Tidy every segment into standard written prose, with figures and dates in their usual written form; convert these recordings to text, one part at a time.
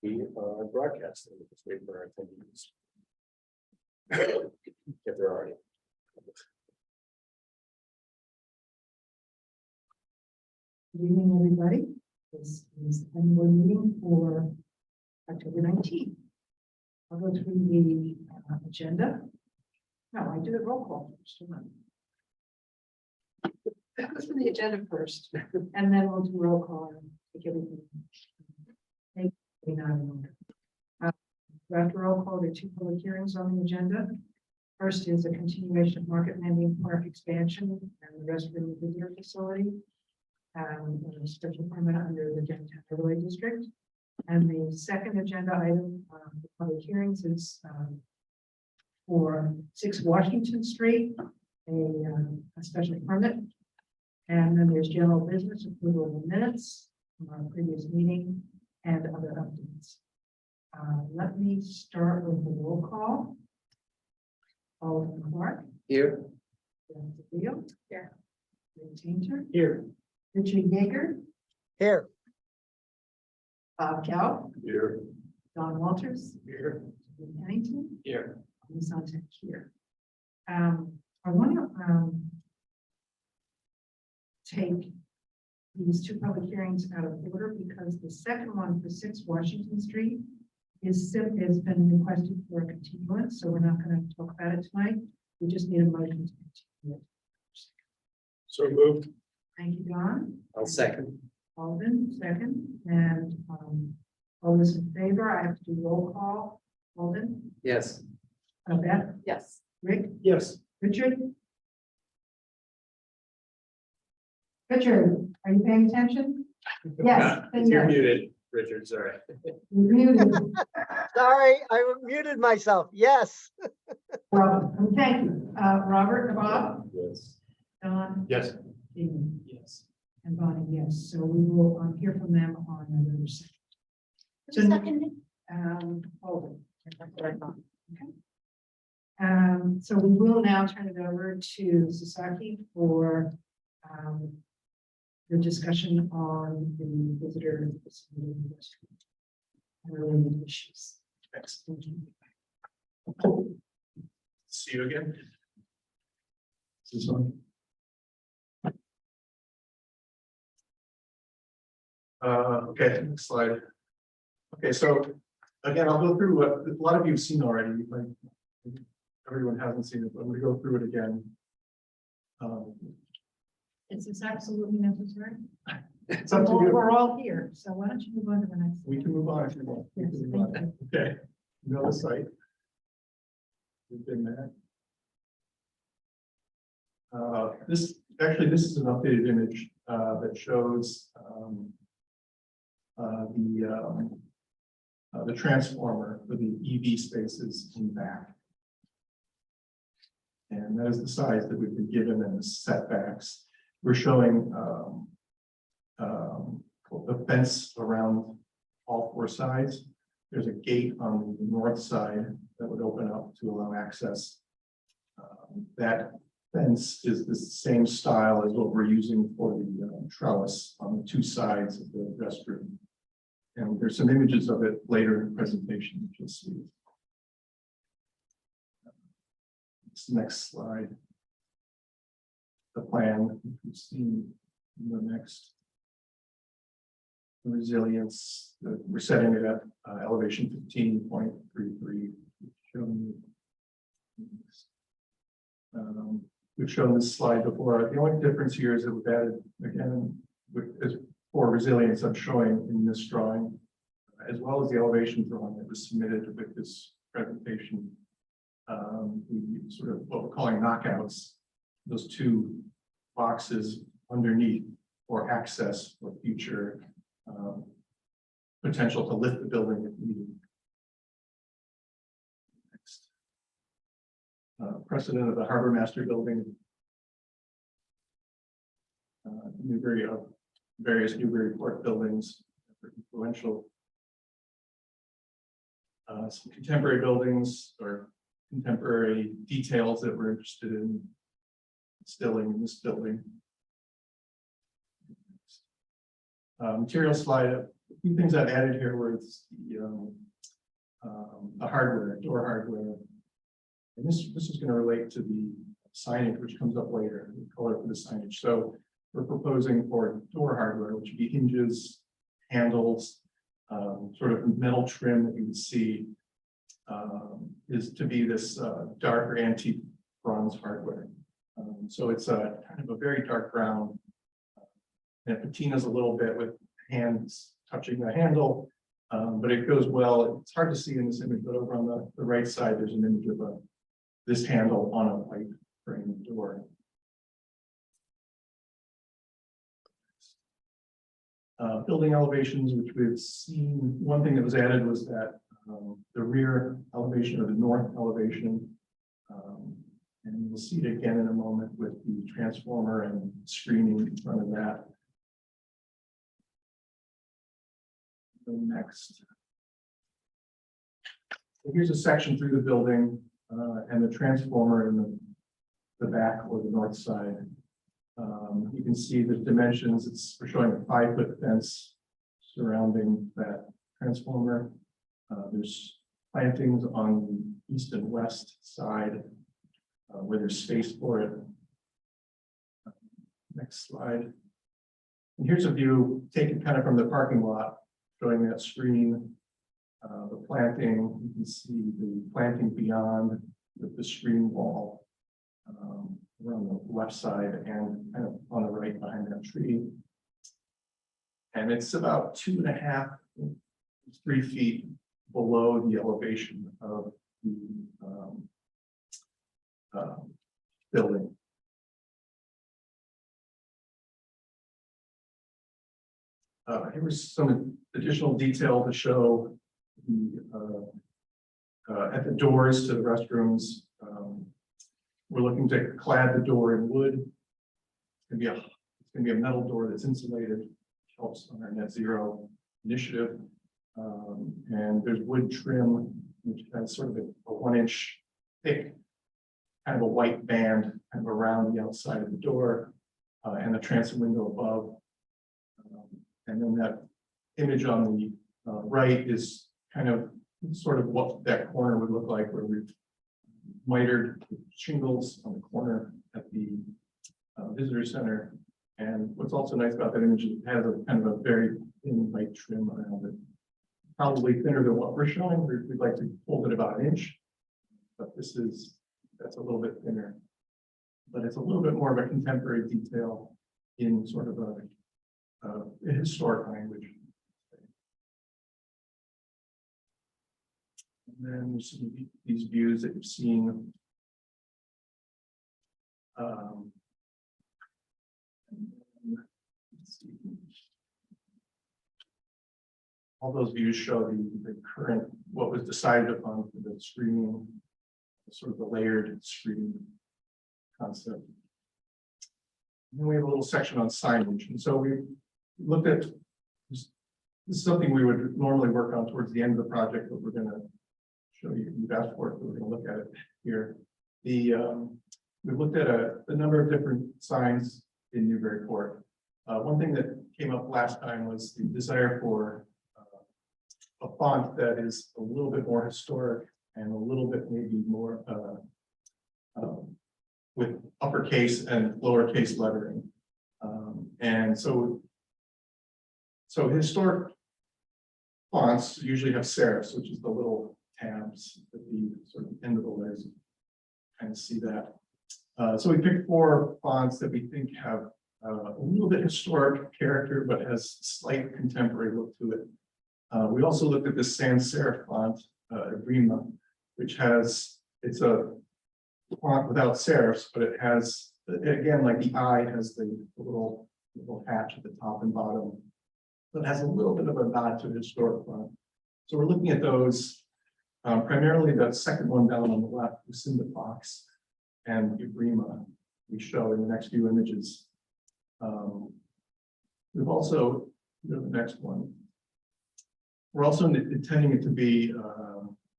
We are broadcasting. Just wait for our attendees. If there are any. Good evening, everybody. This is the annual meeting for October 19th. I'll go through the agenda. No, I do the roll call first. That goes for the agenda first, and then we'll do roll call and take everything. Maybe not in order. After roll call, there are two public hearings on the agenda. First is a continuation of Market Landing Park expansion and the restroom visitor facility. A special permit under the downtown overlay district. And the second agenda item for public hearings is for 6 Washington Street, a special permit. And then there's general business, approval of the minutes from our previous meeting and other updates. Let me start with the roll call. Alderman Clark. Here. Leo. Here. Tainter. Here. Richard Yeager. Here. Bob Cal. Here. Don Walters. Here. Pennington. Here. Ms. Sonntag here. I want to take these two public hearings out of order because the second one for 6 Washington Street has been requested for a continuance, so we're not going to talk about it tonight. We just need a motion to continue it. So moved. Thank you, Don. I'll second. Alden, second, and all those in favor, I have to do roll call. Alden, Yes. Beth, Yes. Rick, Yes. Richard. Richard, are you paying attention? Yes. then You're yes. muted, Richard, sorry. You're muted. Sorry, I muted myself. Yes. Robert, thank you. Robert, Bob, Yes. Don, Yes. Stephen, Yes. and Bonnie, yes. So we will hear from them on November 2nd. So, Alden. Okay. So we will now turn it over to Sasaki for the discussion on the visitor facility and related issues. Thanks. See you again. Is this on? Okay, next slide. Okay, so again, I'll go through what a lot of you have seen already. Like, everyone hasn't seen it, but I'm going to go through it again. Is this absolutely necessary? It's up to you. We're all here, so why don't you move on to the next? We can move on if you want. We Yes, can move thank on. you. Okay, you know the site. We've been there. This is an updated image that shows the transformer for the EV spaces in back. And that is the size that we've been given and the setbacks. We're showing a fence around all 4 sides. There's a gate on the north side that would open up to allow access. That fence is the same style as what we're using for the trellis on the 2 sides of the restroom. And there's some images of it later in the presentation that you'll see. This next slide. The plan we've seen in the next. The resilience, we're setting it at elevation 15.33. We've shown this slide before. The only difference here is that we've added, again, for resilience, I'm showing in this drawing, as well as the elevation drawing that was submitted with this presentation. We sort of what we're calling knockouts, those 2 boxes underneath for access for future potential to lift the building if needed. Next. Precedent of the Harbor Master Building. Various Newburyport buildings, influential. Some contemporary buildings or contemporary details that we're interested in instilling in this building. Material slide A few things I've added here were the hardware, door hardware. And this is going to relate to the signage, which comes up later, the color for the signage. So we're proposing for door hardware, which would be hinges, handles, sort of metal trim that you would see, is to be this darker antique bronze hardware. So it's a kind of a very dark brown, and it patinas a little bit with hands touching the handle, but it goes well. It's hard to see in this image, but over on the right side, there's an image of this handle on a white frame door. Building elevations, which we've seen, one thing that was added was that the rear elevation or the north elevation, and we'll see it again in a moment with the transformer and screening in front of that. The next. So here's a section through the building and the transformer in the back or the north side. You can see the dimensions. We're showing a 5-foot fence surrounding that transformer. There's plantings on the east and west side where there's space for it. Next slide. And here's a view taken kind of from the parking lot, showing that screen, the planting. You can see the planting beyond with the screen wall. Around the left side and kind of on the right behind that tree. And it's about 2.5 to 3 feet below the elevation of the building. Here was some additional detail to show the at the doors to the restrooms. We're looking to clad the door in wood. It's going to be a metal door that's insulated, which helps on our net zero initiative. And there's wood trim, which has sort of a 1-inch thick, kind of a white band kind of around the outside of the door, and the transom window above. And then that image on the right is kind of sort of what that corner would look like, where we've mitered shingles on the corner at the visitor center. And what's also nice about that image is it has a kind of a very thin white trim around it. Probably thinner than what we're showing. We'd like to hold it about 1 inch, but that's a little bit thinner. But it's a little bit more of a contemporary detail in sort of a historic language. And then there's some of these views that you've seen. Let's see. All those views show the current, what was decided upon for the screening, sort of the layered screening concept. And then we have a little section on signage. And so we looked at, this is something we would normally work on towards the end of the project, but we're going to show you, you've asked for it, but we're going to look at it here. We looked at a number of different signs in Newburyport. One thing that came up last time was the desire for a font that is a little bit more historic and a little bit maybe more with uppercase and lowercase lettering. And so historic fonts usually have serifs, which is the little tabs at the sort of end of the letters. Kind of see that. So we picked 4 fonts that we think have a little bit historic character, but has slight contemporary look to it. We also looked at this sans serif font, Agrima, which it's a font without serifs, but it has, again, like the I has the little hatch at the top and bottom. So it has a little bit of a nod to the historic font. So we're looking at those, primarily the second one down on the left, Lucinda Fox and Agrima, we show in the next few images. We've also, the next one. We're also intending it to be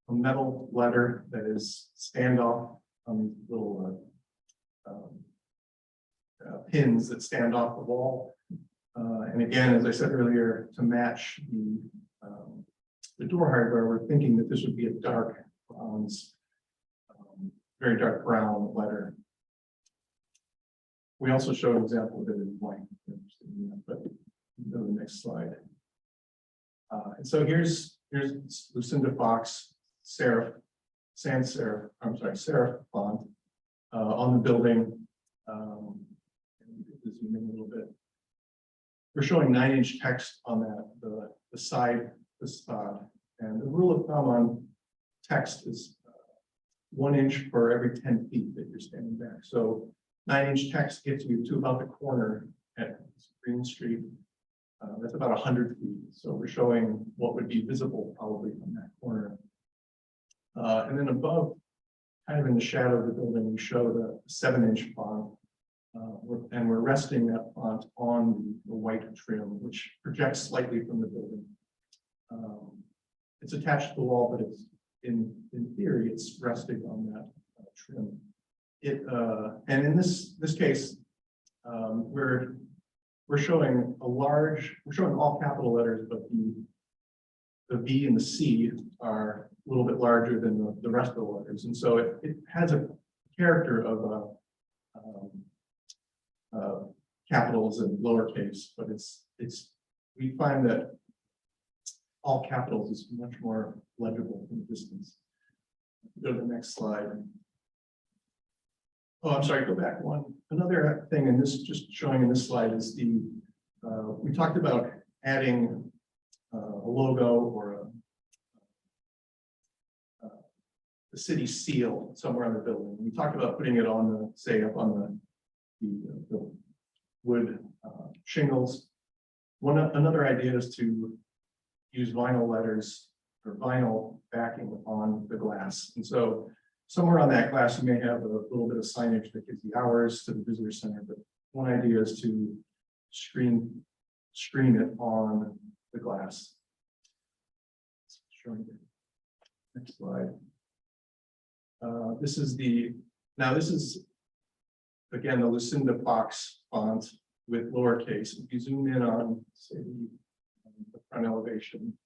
a metal letter that is standoff on little pins that stand off the wall. And again, as I said earlier, to match the door hardware, we're thinking that this would be a dark bronze, very dark brown letter. We also show an example of it in white, but go to the next slide. And so here's Lucinda Fox serif, sans serif, I'm sorry, serif font on the building. Zoom in a little bit. We're showing 9-inch text on that, the side facade, and the rule of thumb on text is 1 inch for every 10 feet that you're standing back. So 9-inch text gets you to about the corner at Green Street. That's about 100 feet. So we're showing what would be visible probably from that corner. And then above, kind of in the shadow of the building, we show the 7-inch font. And we're resting that font on the white trim, which projects slightly from the building. It's attached to the wall, but it's in theory, it's resting on that trim. And in this case, we're showing we're showing all capital letters, but the V and the C are a little bit larger than the rest of the letters. And so it has a character of capitals and lowercase, but we find that all capitals is much more legible from a distance. Go to the next slide. Oh, I'm sorry, go back one. Another thing, and this is just showing in this slide, is we talked about adding a logo or the city seal somewhere on the building. We talked about putting it on say up on the wood shingles. Another idea is to use vinyl letters or vinyl backing on the glass. And so somewhere on that glass, you may have a little bit of signage that gives the hours to the visitor center, but one idea is to screen it on the glass. Showing you. Next slide. This is again the Lucinda Fox font with lowercase. If you zoom in on say the front elevation,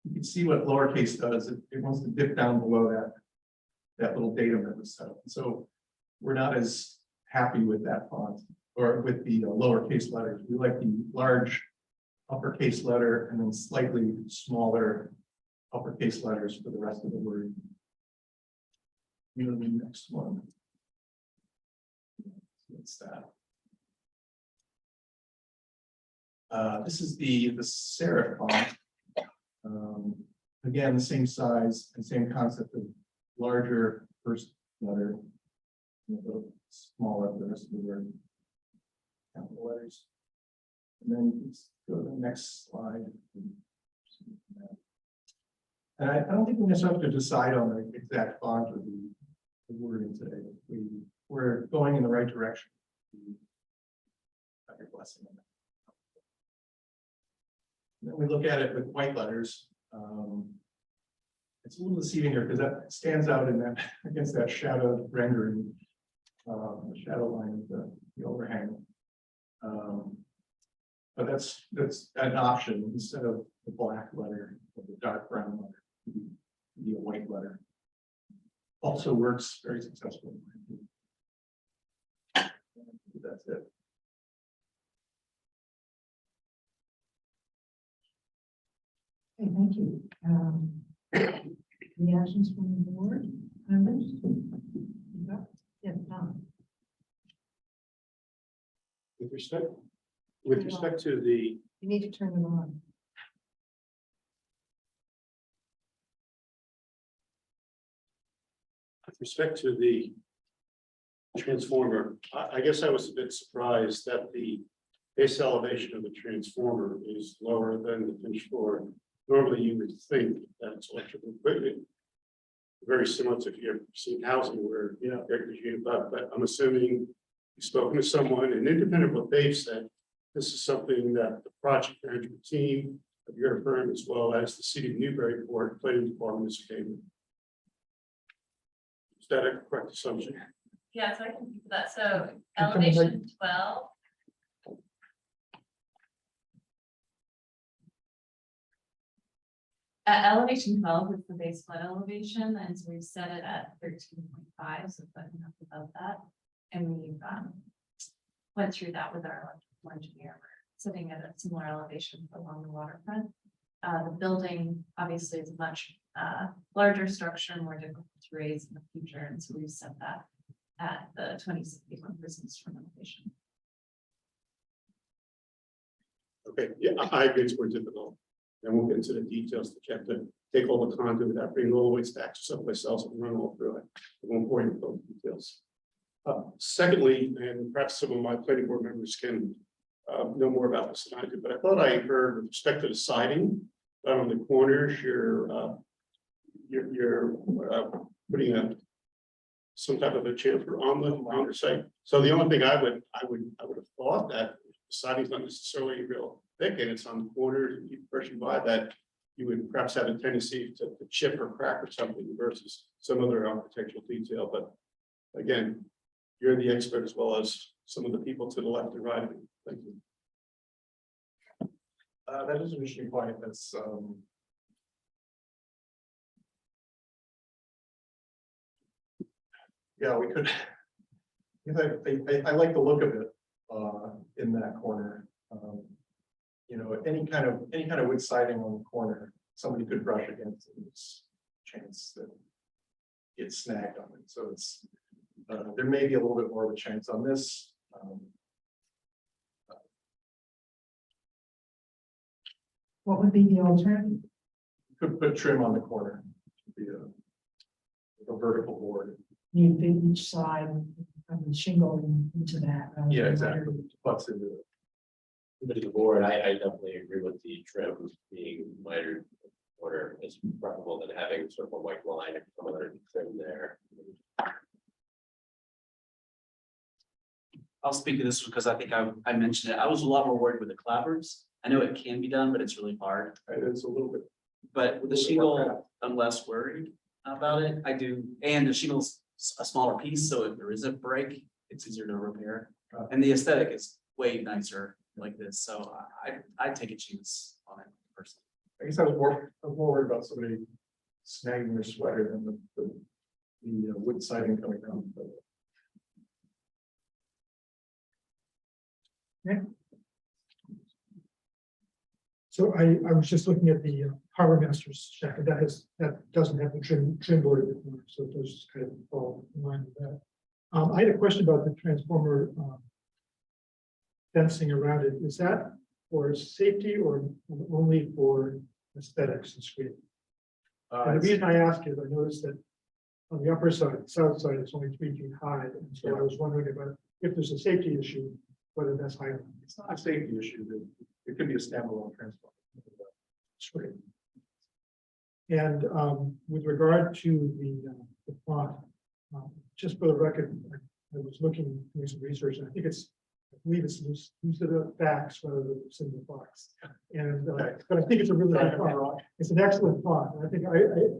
you can see what lowercase does. It wants to dip down below that little datum that was set up. So we're not as happy with that font or with the lowercase letters. We like the large uppercase letter and then slightly smaller uppercase letters for the rest of the word. You know, the next one. What's that? This is the serif font. Again, the same size and same concept of larger first letter, a little smaller for the rest of the word. Capital letters. And then let's go to the next slide. And I don't think we necessarily have to decide on the exact font of the wording today. We're going in the right direction. Got your blessing on that. And then we look at it with white letters. It's a little deceiving here because that stands out in that against that shadowed rendering, the shadow line of the overhang. But that's an option instead of the black letter or the dark brown letter. It could be a white letter. Also works very successfully. That's it. Okay, thank you. Reactions from the board members? Yes, Tom. With respect to the, You need to turn them on. with respect to the transformer, I guess I was a bit surprised that the base elevation of the transformer is lower than the finished floor. Normally, you would think that it's electrical equipment, very similar to if you've seen housing where air conditioning above, but I'm assuming you've spoken to someone, and independent of what they've said, this is something that the project management team of your firm, as well as the city of Newburyport planning department, is okay with. Is that a correct assumption? Yeah, so I can do that. So elevation 12. At elevation 12 is the base flood elevation, and so we've set it at 13.5, so putting up above that. And we've went through that with our electrical engineer. We're sitting at a similar elevation along the waterfront. The building obviously is a much larger structure and more difficult to raise in the future, and so we've set that at the 2061 business from elevation. Okay, yeah, I agree it's more difficult. And we'll get into the details to check to take all the content without bringing all the way back to someplace else and run all through it. I won't bore you with those details. Secondly, and perhaps some of my planning board members can know more about this than I do, but I thought I heard with respect to the siding on the corners, you're putting some type of a chamfer on the site. So the only thing I would have thought that the siding's not necessarily real thick and it's on the corners and you pushing by that, you would perhaps have a tendency to chip or crack or something versus some other architectural detail. But again, you're the expert as well as some of the people to the left and right of you. Thank you. That is an issue point that's yeah, we could. I like the look of it in that corner. You know, any kind of wood siding on the corner, somebody could brush against it. There's a chance that it's snagged on it. So it's there may be a little bit more of a chance on this. What would be the alternative? Could put trim on the corner. Be a vertical board. You fit each side of the shingle into that. Yeah, exactly. Butts into it. To the board, I definitely agree with the trim being minor order is preferable than having sort of a white line and some other trim there. I'll speak to this because I think I mentioned it. I was a lot more worried with the clappers. I know it can be done, but it's really hard. It's a little bit. But with the shingle, I'm less worried about it. I do, and the shingle's a smaller piece, so if there is a break, it's easier to repair. And the aesthetic is way nicer like this, so I take a chance on it personally. I guess I was more worried about somebody snagging their sweater than the wood siding coming down. So I was just looking at the Harbor Master's shack, and that doesn't have the trim board in it, so it does kind of fall in line with that. I had a question about the transformer fencing around it. Is that for safety or only for aesthetics and screening? And the reason I ask is I noticed that on the upper side, south side, it's only 3 feet high, and so I was wondering about if there's a safety issue, whether that's high enough. It's not a safety issue. It could be a standalone transformer. Great. And with regard to the font, just for the record, I was doing some research, and I believe it's Lucida Fax rather than Lucida Fox. And but I think it's a really good font. It's an excellent font. And I think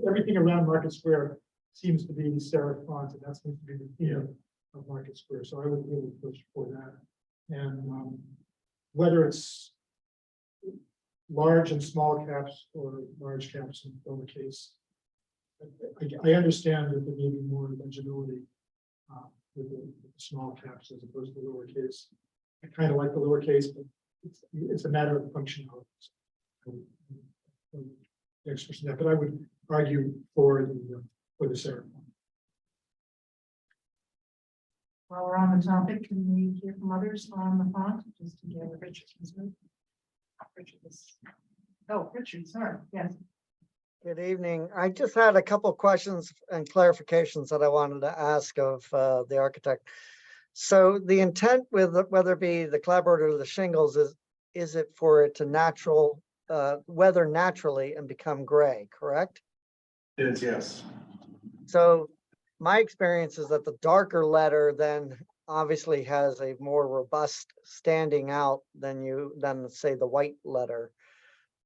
everything around Market Square seems to be serif fonts, and that seems to be the theme of Market Square. So I would really push for that. And whether it's large and small caps or large caps and lowercase, I understand that there may be more legibility with the small caps as opposed to lowercase. I kind of like the lowercase, but it's a matter of functionality. But I would argue for the serif. While we're on the topic, can we hear from others on the font, just to get Richard's? Richard, sorry, yes. Good evening. I just had a couple of questions and clarifications that I wanted to ask of the architect. So the intent with whether it be the clapboard or the shingles is it for it to weather naturally and become gray, correct? It is, yes. So my experience is that the darker letter then obviously has a more robust standing out than say the white letter.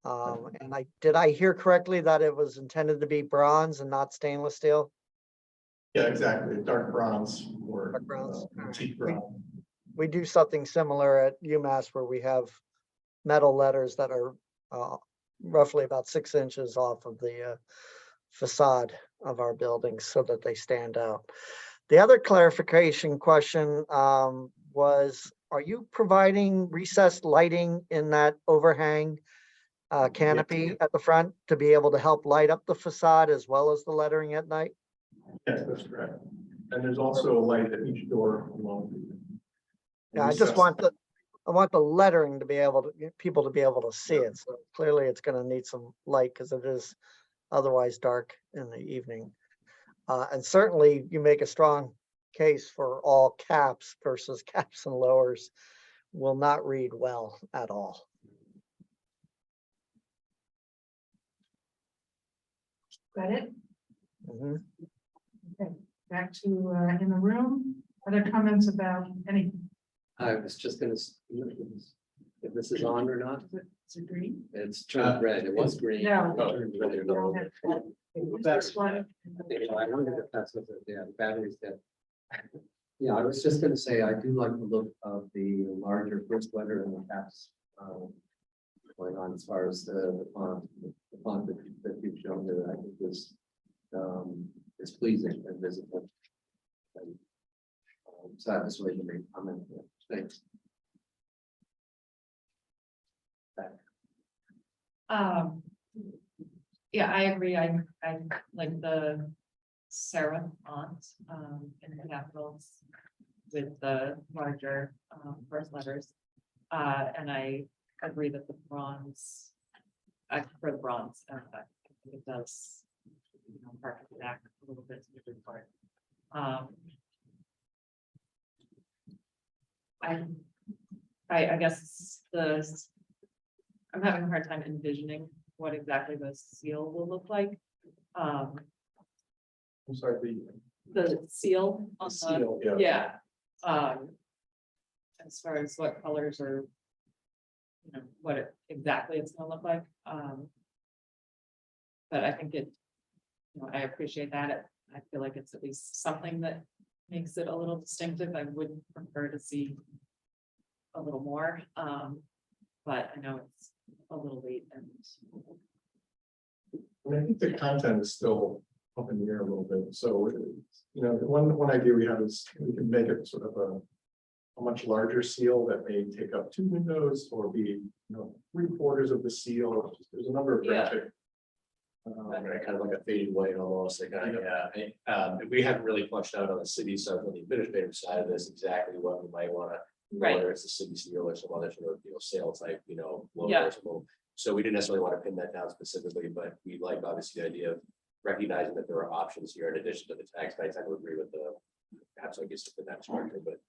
And did I hear correctly that it was intended to be bronze and not stainless steel? Yeah, exactly. Dark bronze or Dark bronze. teak brown. We do something similar at UMass where we have metal letters that are roughly about 6 inches off of the facade of our buildings so that they stand out. The other clarification question was, are you providing recessed lighting in that overhang canopy at the front to be able to help light up the facade as well as the lettering at night? Yes, that's correct. And there's also a light at each door along. Yeah, I want the lettering to be able to, people to be able to see it. So clearly it's going to need some light because it is otherwise dark in the evening. And certainly you make a strong case for all caps versus caps and lowers will not read well at all. Got it? Mhm. Okay, back to in the room. Other comments about anything? I was just gonna, if this is on or not, Is it green? it's turned red, it was green. No. Turned red. We don't have- This one. I wondered if that's what the battery's dead. Yeah, I was just gonna say, I do like the look of the larger first letter and the caps. Going on as far as the font that you've shown there, I think is pleasing and visible. And, so I just wanted to make a comment there. Thanks. Yeah, I agree. I like the serif font in the capitals with the larger first letters. And I agree that the bronze, I prefer the bronze. I think it does, harken back a little bit to the good part. I guess I'm having a hard time envisioning what exactly the seal will look like. I'm sorry, The seal on the seal, yeah. yeah. As far as what colors or, what exactly it's gonna look like. But I think I appreciate that. I feel like it's at least something that makes it a little distinctive. I would prefer to see a little more, but I know it's a little late and. And I think the content is still up in the air a little bit, so, the one idea we have is we can make it sort of a much larger seal that may take up 2 windows or be, 3/4 of the seal. There's a number of Yeah. graphic. Kind of like a faded white almost, like, we haven't really fleshed out on the city side, on the administrative side of this, exactly what we might want to. Whether it's a city seal or some other sort of, sale type, logo Yeah. or something. So we didn't necessarily want to pin that down specifically, but we like obviously the idea of recognizing that there are options here in addition to the tax sites. I would agree with perhaps I guess the tax structure, but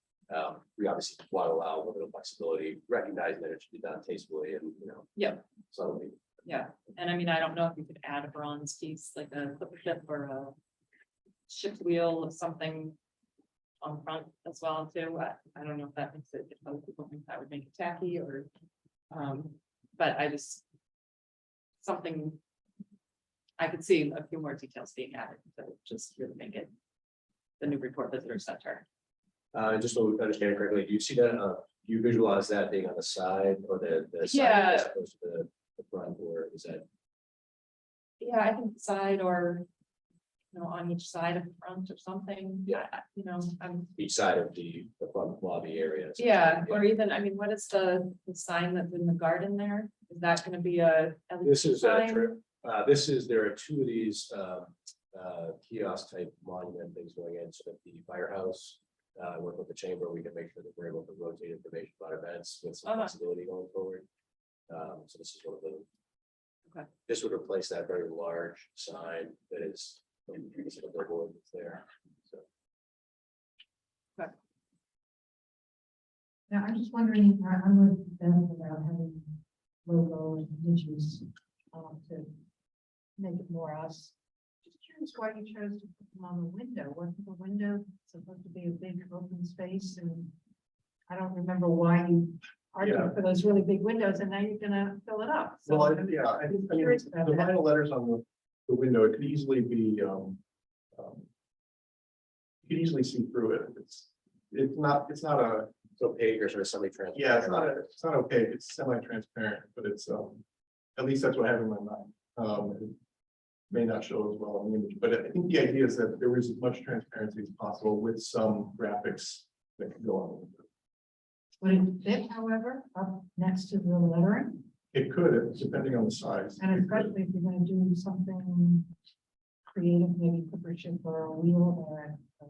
we obviously want to allow a little bit of flexibility, recognizing that it should be done tastefully and, Yeah. subtly. Yeah, and I mean, I don't know if you could add a bronze piece, like a clipper ship or a ship wheel of something on front as well too. I don't know if that makes it, if other people think that would make it tacky or, but I just, something, I could see a few more details being added to just really make it the Newburyport Visitor Center. Just so we understand correctly, do you see that, do you visualize that being on the side or the side Yeah. as opposed to the front, or is that? Yeah, I think side or, on each side of the front or something. Yeah. I'm. Each side of the front lobby area? Yeah, or even, I mean, what is the sign that's in the garden there? Is that gonna be a? LED This is a sign? trip. There are 2 of these kiosk type monument things going in, so that the firehouse, work with the chamber, we can make sure that we're able to rotate information about events with some flexibility going forward. So this is one of them. Okay. This would replace that very large sign that is in the billboard that's there. So. Now, I'm just wondering, I'm with Ben about having logo and images to make it more us. Just curious why you chose to put them on the window. Wasn't the window supposed to be a big open space? And I don't remember why you argued Yeah. for those really big windows and now you're gonna fill it up. So Well, I'm I think, curious about the that. vinyl letters on the window, it could easily be, you could easily see through it. It's not a, It's opaque or sort of semi-transparent. yeah, it's not opaque, it's semi-transparent, but it's, At least that's what I have in my mind. It may not show as well in the image, but I think the idea is that there is as much transparency as possible with some graphics that can go on. Would it fit, however, up next to the lettering? It could, depending on the size. And especially if you're gonna do something creative, maybe put a ship or a wheel or a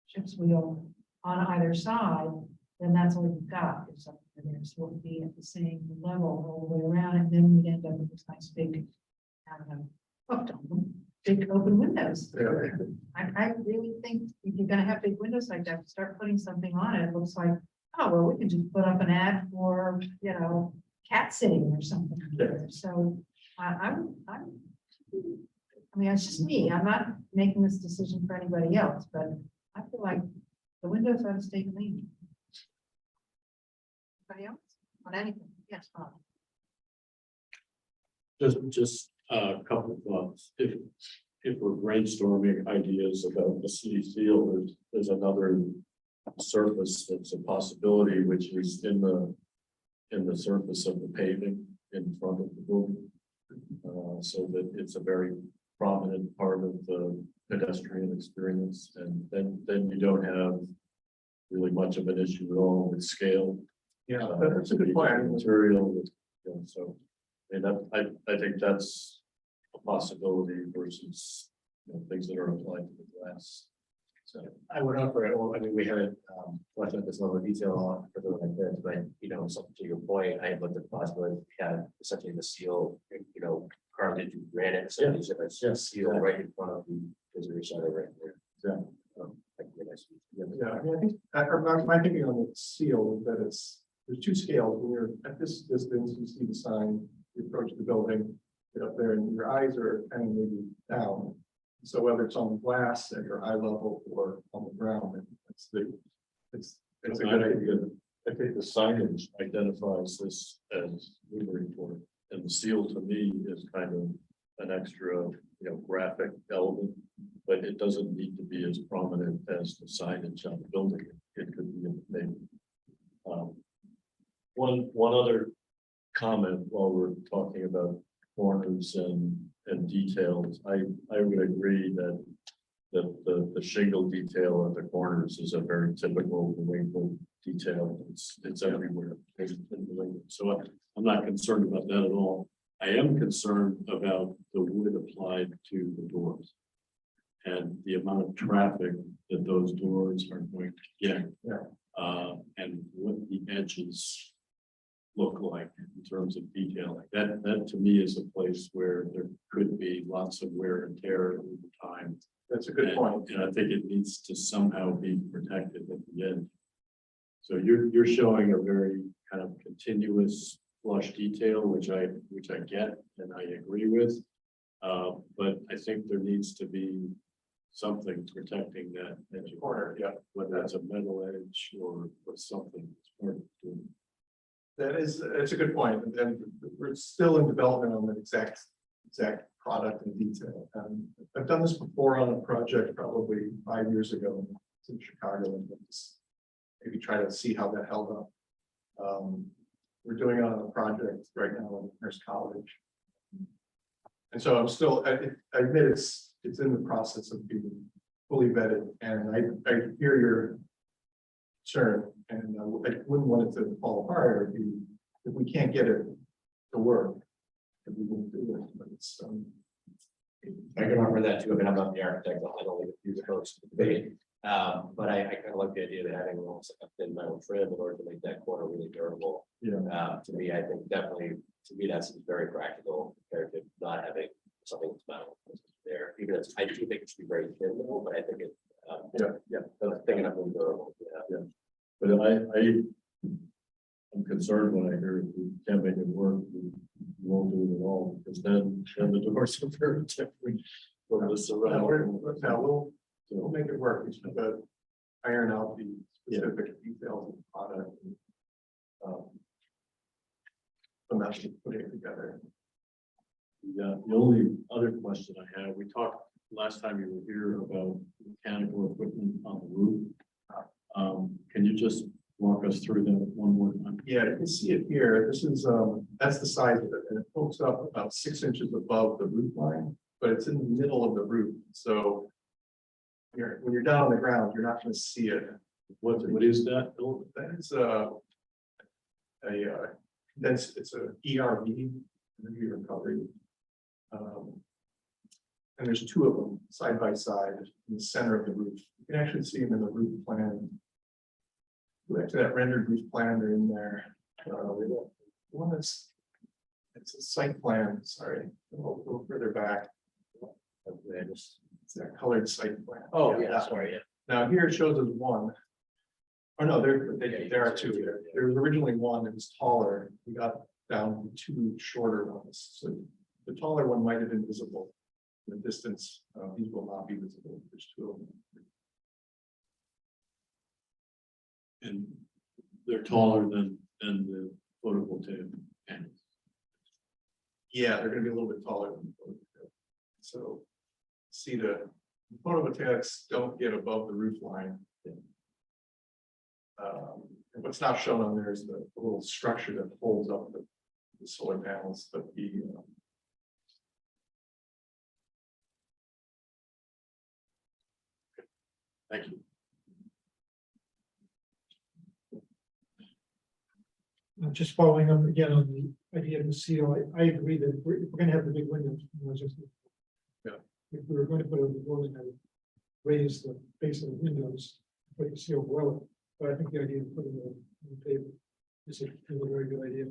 ship's wheel on either side, then that's all you've got. If something there, so it would be at the same level all the way around, and then we'd end up with this nice big, I don't know, hooked on them, big open windows. Yeah. I really think if you're gonna have big windows like that, start putting something on it, it looks like, oh, well, we can just put up an ad for, you know, cat sitting or something. So I mean, it's just me. I'm not making this decision for anybody else, but I feel like the windows ought to stay clean. Anybody else on anything? Yes, Bob. Just a couple of thoughts. If we're brainstorming ideas about the city seal, there's another surface that's a possibility, which is in the surface of the paving in front of the building. So that it's a very prominent part of the pedestrian experience, and then you don't have really much of an issue at all with scale. Yeah, that's a good point. Material, so, and I think that's a possibility versus, things that are applied to the glass. So I would offer it, well, I mean, we haven't fleshed out this level of detail on for something like this, but something to your point, I had looked at the possibility, we had essentially the seal, carved into granite, essentially, so that's just seal right in front of the visitor center right there. Yeah. That could be nice. Yeah, I mean, I think, my thinking on the seal is that there's two scales. When you're at this distance, you see the sign, you approach the building, get up there, and your eyes are kind of maybe down. So whether it's on the glass at your eye level or on the ground, it's a good idea. I think the signage identifies this as Newburyport, and the seal to me is kind of an extra, graphic element, but it doesn't need to be as prominent as the signage on the building. It could be in the name. One other comment while we're talking about corners and details, I would agree that the shingle detail at the corners is a very typical New England detail. It's everywhere. So I'm not concerned about that at all. I am concerned about the wood applied to the doors and the amount of traffic that those doors are going to get. And what the edges look like in terms of detailing. That to me is a place where there could be lots of wear and tear over time. That's a good point. And I think it needs to somehow be protected at the end. So you're showing a very kind of continuous flush detail, which I get and I agree with. But I think there needs to be something protecting that edge corner, whether it's a metal edge or something. It's a good point, and we're still in development on the exact product and detail. I've done this before on a project probably 5 years ago in Chicago, and just maybe try to see how that held up. We're doing it on a project right now in Nurse College, and so I'm still. I admit it's in the process of being fully vetted, and I hear your concern, and I wouldn't want it to fall apart if we can't get it to work. If we won't do it, but it's I can offer that too. I mean, I'm not the architect, I don't think it's folks to debate. But I kind of like the idea of having almost like a thin metal trim in order to make that corner really durable. To me, I think definitely, to me, that's very practical compared to not having something that's metal there. Even if I do think it should be very thin, though, but I think it, thinking enough really durable. But I'm concerned when I hear if we can't make it work, we won't do it at all, because then the doors are very different from the surrounding. We'll make it work. We just have to iron out the specific details of the product. And that's putting it together. The only other question I have, we talked last time you were here about mechanical equipment on the roof. Can you just walk us through that one more time? Yeah, you can see it here. This is, that's the size of it, and it pokes up about 6 inches above the roof line, but it's in the middle of the roof, so when you're down on the ground, you're not gonna see it. What is that? Bill? That's it's a ERV, energy recovery. And there's two of them side by side in the center of the roof. You can actually see them in the roof plan. Go back to that rendered roof plan, they're in there. One that's, it's a site plan, sorry, a little further back. It's that colored site plan. Oh, yeah, that one. sorry, yeah. Now here it shows us one. Oh, no, there are two. There was originally one that was taller. We got down to two shorter ones. So the taller one might have been visible in the distance. These will not be visible. There's two of them. And they're taller than the photovoltaic panels. Yeah, they're gonna be a little bit taller than the photovoltaic. So see the photovoltaics don't get above the roof line. And what's not shown on there is the little structure that holds up the solar panels, but Thank you. Just following up again on the idea of the seal, I agree that if we're gonna have the big windows, you know, just. Yeah. If we were going to put it in the building, I would raise the base of the windows, put the seal below it, but I think the idea of putting it on the table is a very good idea.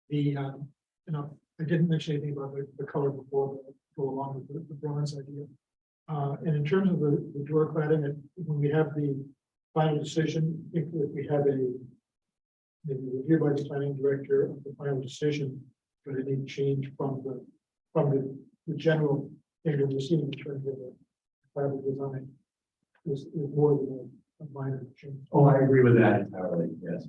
You know, I didn't mention anything about the color before, but I'll go along with the bronze idea. And in terms of the door cladding, when we have the final decision, if we have a maybe review by the planning director of the final decision, but it need change from the general thing that we're seeing in terms of the final design is more than a minor change. Oh, I agree with that entirely, yes.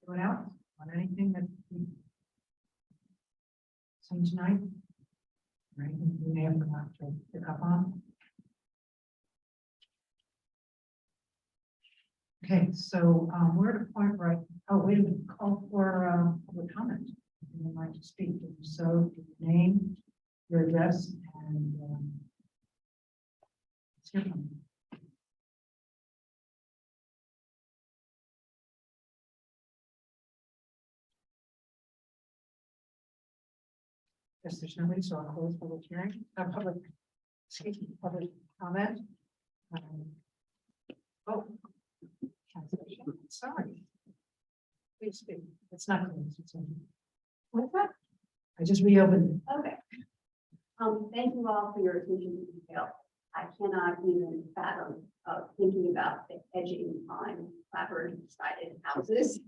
Anyone else on anything that we seen tonight? Or anything we may have forgot to pick up on? Okay, so we're at a point where wait a minute, call for public comment. If you would like to speak, so your name, your address, and let's hear from you. Yes, there's nobody, so I'll close public hearing, public comment. Oh. Sorry. Please speak. It's not closed. It's open. What's that? I just reopened it. Okay. Thank you all for your attention to detail. I cannot even fathom thinking about the edging on clapboard-sided houses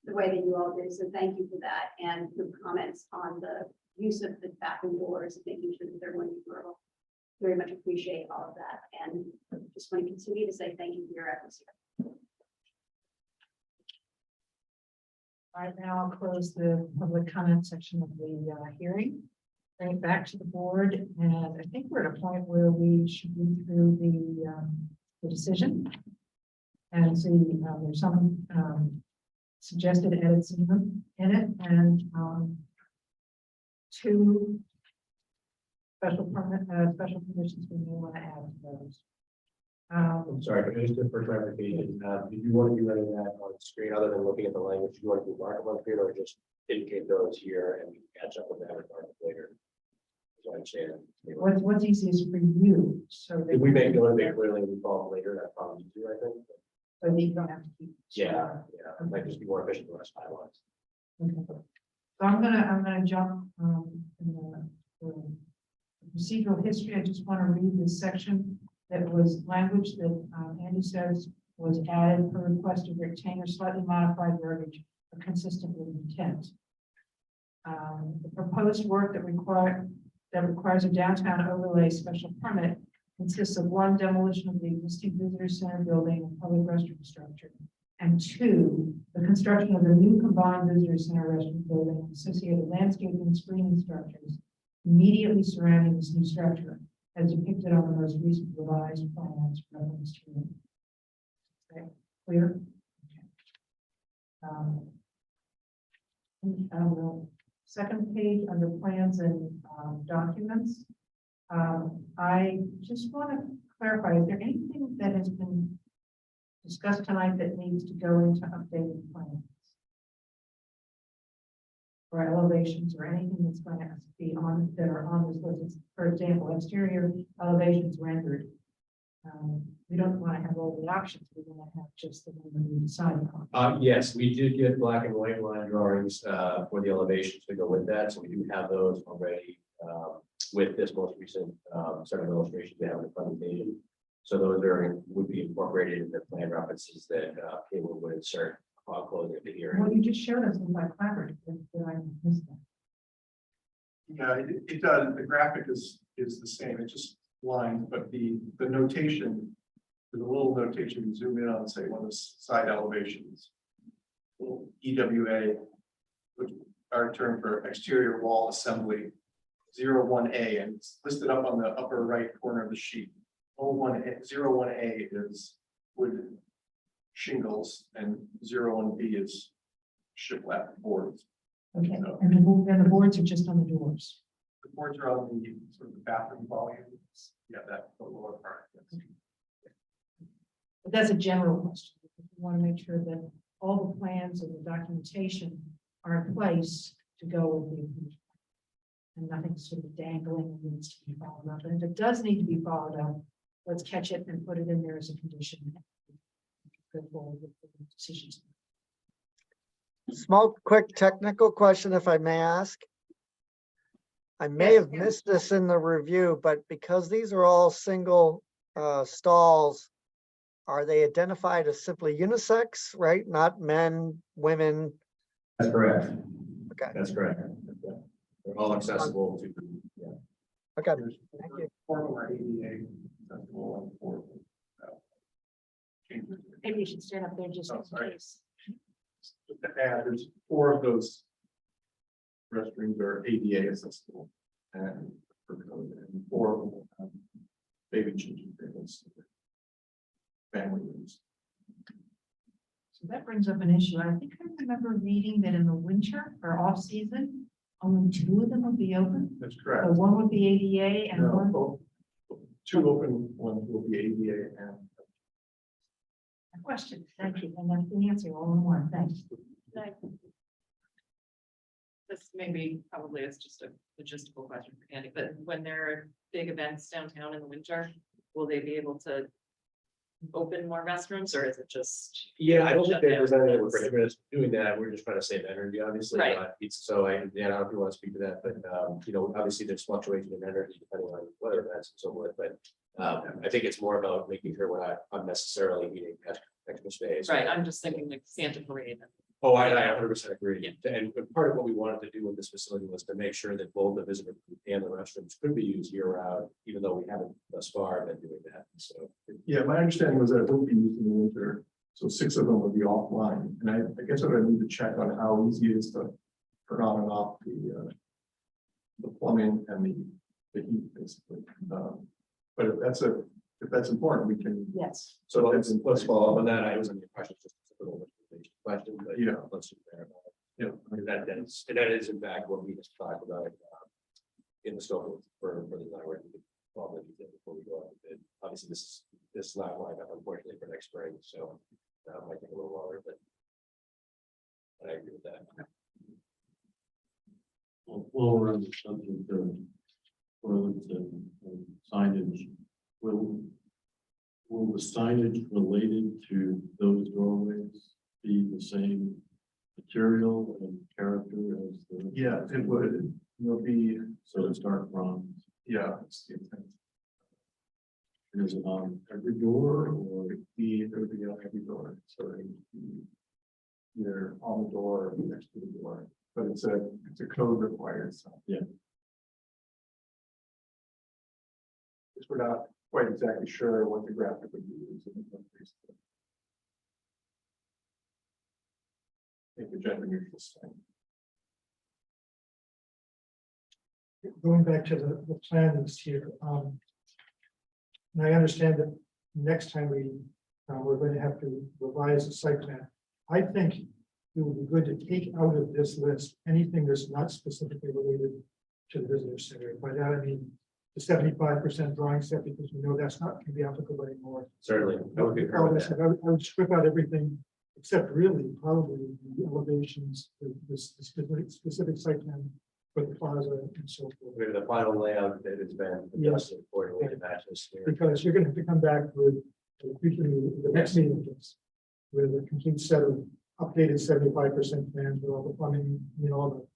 the way that you all did. So thank you for that, and the comments on the use of the bathroom doors, making sure that they're going to be durable. Very much appreciate all of that, and just want to continue to say thank you for your efforts here. All right, now I'll close the public comment section of the hearing. Bring it back to the board, and I think we're at a point where we should read through the decision and see there's some suggested edits in it, and two special permit, special conditions we may want to add to those. I'm sorry, but just for clarification, did you want to do any of that on the screen other than looking at the language? Do you want to do mark them on the screen or just indicate those here and we can catch up with that later? So I understand. What's easiest for you? So that If we make note of it clearly, we follow later, that's probably easier, I think. so that you don't have to keep. Yeah, it might just be more efficient for us timelines. Okay. So I'm gonna jump in the procedural history. I just want to read this section that was language that Andy says was added per request of retain or slightly modified verbiage consistent with intent. The proposed work that requires a downtown overlay special permit consists of one, demolition of the existing visitor center building and public restroom structure, and two, the construction of a new combined visitor center restroom building and associated landscaping and screening structures immediately surrounding this new structure as depicted on the most recent revised plans referenced here. Okay, clear? Okay. On the second page under plans and documents, I just want to clarify, is there anything that has been discussed tonight that needs to go into updated plans? Or elevations or anything that's going to be on, that are on this list? For example, exterior elevations rendered. We don't want to have all the options, we want to have just the one that we decide on. Yes, we did get black and white line drawings for the elevations to go with that, so we do have those already with this most recent set of illustrations we have in the presentation. So those would be incorporated in the plan references that Cable would insert upon closing of the hearing. Well, you just showed us in my collaborative, that I missed that. Yeah, it does. The graphic is the same. It's just lines, but the notation, there's a little notation. You zoom in on, say, one of the side elevations. Little EWA, which our term for exterior wall assembly, 01A, and it's listed up on the upper right corner of the sheet. 01A is wood shingles, and 01B is shiplap boards. Okay, No. and then the boards are just on the doors. The boards are on the sort of the bathroom volumes. Yeah, that the lower part. Yes. But that's a general question. We want to make sure that all the plans and the documentation are in place to go with the approved plan. And nothing's sort of dangling and needs to be followed up. And if it does need to be followed up, let's catch it and put it in there as a condition. Go forward with the decisions. Small, quick technical question, if I may ask. I may Yes, have missed this in the review, but because these are all single stalls, are they identified as simply unisex, right? Not men, women? That's correct. Okay. That's correct. Yeah. They're all accessible to. Yeah. Okay, There's thank you. four of them are ADA accessible and four of them, changes. Maybe you should stand up there just Oh, in sorry. case. Just to add, there's four of those restrooms are ADA accessible and for code, and four of them have baby changing tables, family rooms. So that brings up an issue. I think I remember reading that in the winter or off season, only two of them would be open. That's So correct. one would be ADA and No, one. both- two open ones will be ADA and A question. Thank you. And that's the answer all in one. Thanks. This maybe probably is just a logistical question for Andy, but when there are big events downtown in the winter, will they be able to open more restrooms, or is it just? Yeah, I don't think Shut there's down. anything that would prohibit us from doing that. We're just trying to save energy, obviously. Right. So I don't know if you want to speak to that, but obviously there's fluctuation in energy depending on weather events and so forth, but I think it's more about making sure we're not unnecessarily needing extra space. Right, I'm just thinking like Santa Parade. Oh, I 100% agree. Yeah. And part of what we wanted to do with this facility was to make sure that both the visitor and the restrooms could be used year round, even though we haven't thus far been doing that. So. yeah, my understanding was that it wouldn't be used in the winter, so 6 of them would be offline. And I guess I would need to check on how easy it is to turn on and off the plumbing and the heat, basically. But if that's important, we can. Yes. So let's follow up on that. I was under the impression it's just a little question, but Yeah. let's just verify. Yeah. I mean, that is in fact what we just talked about in the scope for the design work. We could follow the detail before we go out with it. Obviously, this is not lined up unfortunately for next spring, so might take a little longer, but I agree with that. While we're on the subject of toilets and signage, will the signage related to those doorways be the same material and character as the? Yeah, it would. It'll be, So it's dark bronze. yeah, it's the intent. Is it on every door or? There would be on every door, so it would be either on the door or next to the door, but it's a code required, so. Yeah. Because we're not quite exactly sure what the graphic would be. I think the gender neutral sign. going back to the plan that's here, and I understand that next time we're going to have to revise the site plan. I think it would be good to take out of this list anything that's not specifically related to the visitor center. By that, I mean the 75% drawing set, because we know that's not going to be applicable anymore. Certainly, I would concur with that. I would strip out everything except really probably the elevations, the specific site plan for the plaza and so forth. Maybe the final layout that has been adjusted accordingly to match this here. Because you're going to have to come back with the next meeting, with a complete set of updated 75% plans with all the plumbing, all the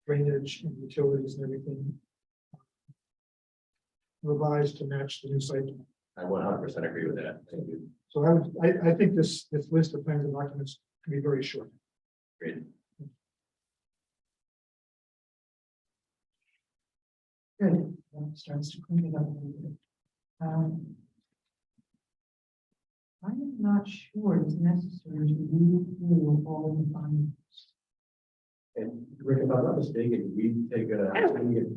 drainage and utilities and everything revised to match the new site plan. I 100% agree with that. Thank you. So I think this list of plans and documents can be very short. Great. Good, that starts to clean it up a little bit. I'm not sure it's necessary to read through all of the findings. And Rick, if I'm not mistaken, we had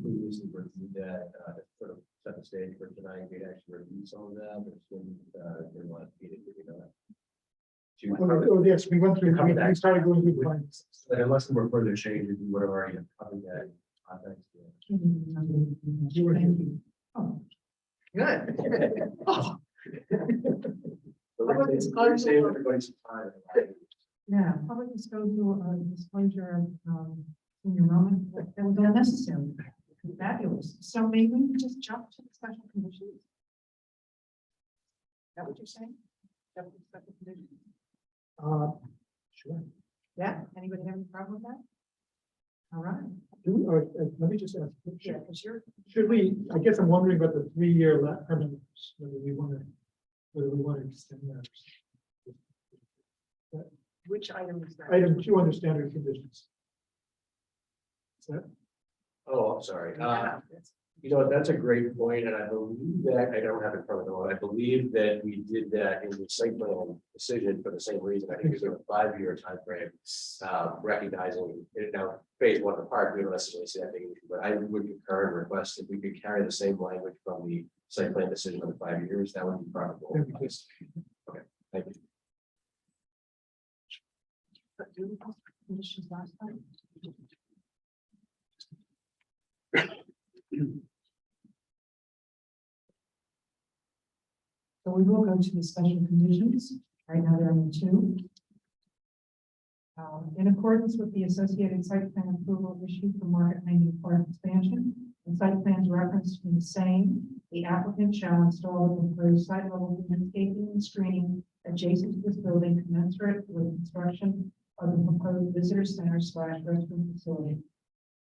previously reviewed that, sort of set the stage for tonight. We actually reviewed some of that, but it's been, during the last meeting, Oh, yes, we went through, we started going through the findings. But unless there were further changes, we would have already covered that context. You were here. Oh, good. Oh, But we're saving everybody some time. yeah, public disclosure, in your moment, that was unnecessary. Fabulous. So maybe we just jump to the special conditions. Is that what you're saying? Jump to the special conditions? Sure. Yeah, anybody have any problem with that? All right. Let me just ask. Yeah, because you're. Should we, I guess I'm wondering about the 3-year permit, whether we want to extend that. Which item is that? Item 2 under standard conditions. Is that? Oh, I'm sorry. Yeah, You know, that's a great point, and I believe that, I don't have it in front of me, I believe that we did that in the site plan decision for the same reason. I think it was a 5-year timeframe, recognizing it now phase 1 of the park, we don't necessarily see that big issue, but I would concur and request if we could carry the same language from the site plan decision of the 5 years, that would be probably. Okay, thank you. But do we have conditions last time? So we will go to the special conditions. Right now there are only 2. In accordance with the associated site plan approval issued for Market Landing Park expansion, the site plans referenced in the same, the applicant shall install a proposed site level landscaping and screening adjacent to this building commensurate with construction of the proposed visitor center / restroom facility.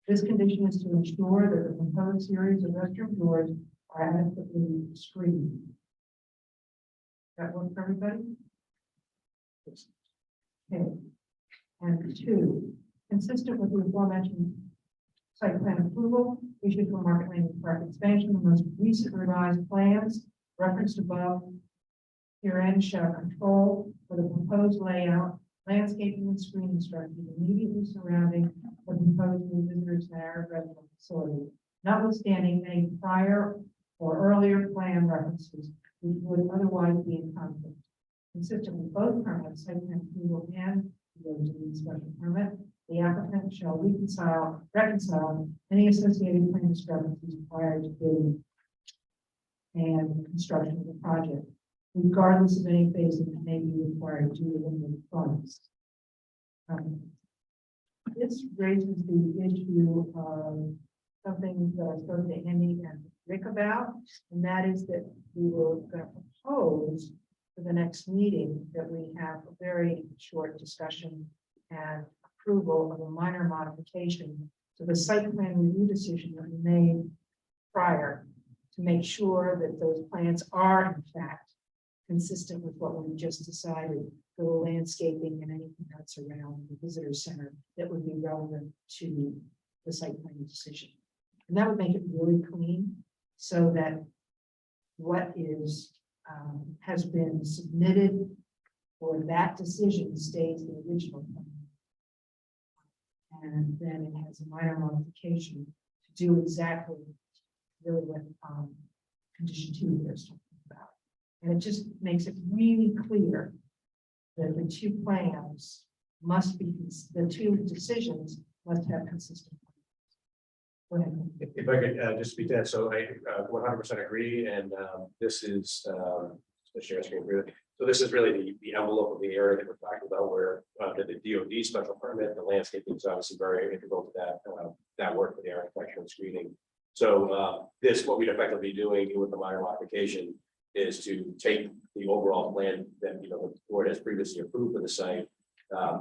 This condition is to ensure that the proposed series of restroom doors are adequately screened. That work for everybody? Okay. And 2, consistent with the aforementioned site plan approval issued for Market Landing Park expansion, the most recent revised plans referenced above herein shall control for the proposed layout, landscaping and screening structures immediately surrounding the proposed new visitors center residential facility, notwithstanding any prior or earlier plan references which would otherwise be in conflict. Consistent with both permits, site plan approval and the special permit, the applicant shall reconcile any associated plan discrepancies prior to bidding and construction of the project, regardless of any phasing that may be required due to limited funds. This raises the issue of something that I spoke to Andy and Rick about, and that is that we were going to propose for the next meeting that we have a very short discussion and approval of a minor modification to the site plan review decision that we made prior to make sure that those plans are in fact consistent with what we just decided for the landscaping and anything that's around the visitor center that would be relevant to the site plan decision. And that would make it really clean so that what is has been submitted for that decision stays the original plan. And then it has a minor modification to do exactly really what, condition 2 here is talking about. And it just makes it really clear that the two plans must be, the two decisions must have consistent. Go ahead. If I could just speak to that, so I 100% agree, and this is the share screen. Really. So this is really the envelope of the area that we're talking about, where the DOD special permit, the landscaping is obviously very integral to that work for the architecture and screening. So this, what we'd effectively be doing with the minor modification is to take the overall plan that the board has previously approved for the site,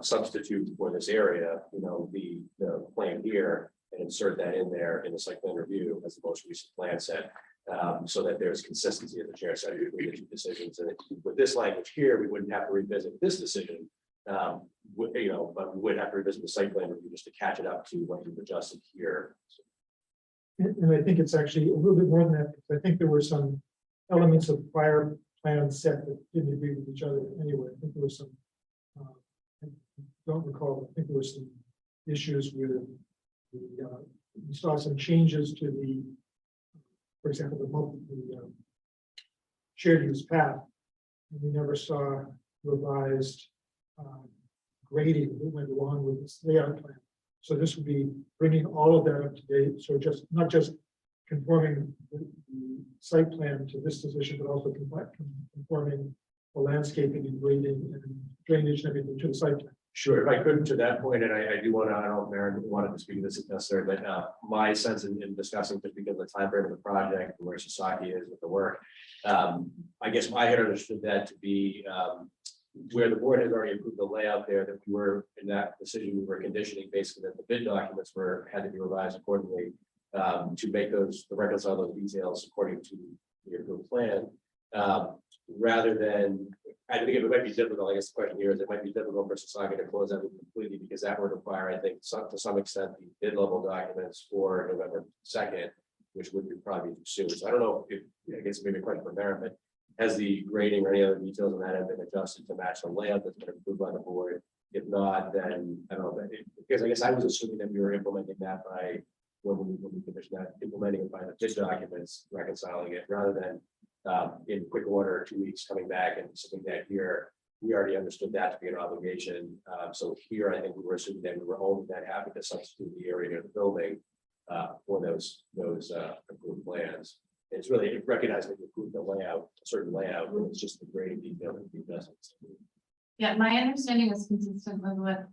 substitute for this area, the plan here, and insert that in there in the site plan review as the most recent plan set, so that there's consistency, as the chair said, between the two decisions. And with this language here, we wouldn't have to revisit this decision, but we would have to revisit the site plan review just to catch it up to what you've adjusted here. And I think it's actually a little bit more than that, because I think there were some elements of prior plan set that didn't agree with each other anyway. I think there was some, I don't recall, I think there was some issues with we saw some changes to the, for example, the shared use path. And we never saw revised grading that went along with this layout plan. So this would be bringing all of that up to date. So just not just conforming the site plan to this decision, but also conforming the landscaping and grading and drainage and everything to the site plan. Sure, if I could to that point, and I do want to, I don't know if Maren wanted to speak to this if necessary, but my sense in discussing, just because of the time frame of the project and where Sasaki is with the work, I guess I had understood that to be where the board has already approved the layout there, that we were in that decision, we were conditioning basically that the bid documents had to be revised accordingly to make to reconcile those details according to the approved plan, rather than. I think it might be difficult. I guess the question here is it might be difficult for Sasaki to close that completely, because that would require, I think, to some extent, the bid level documents for November 2nd, which would be probably too soon. So I don't know if, I guess maybe a question for Maren, but has the grading or any other details on that have been adjusted to match the layout that's been approved by the board? If not, then I don't know, because I guess I was assuming that we were implementing that by when we commissioned that, implementing it by the bid documents, reconciling it, rather than in quick order, 2 weeks coming back and something that here, we already understood that to be an obligation. So here, I think we were assuming that we were only that happy to substitute the area near the building for those approved plans. It's really recognizing that we approved the layout, a certain layout, and it's just the grading detail that we doesn't. Yeah, my understanding is consistent with what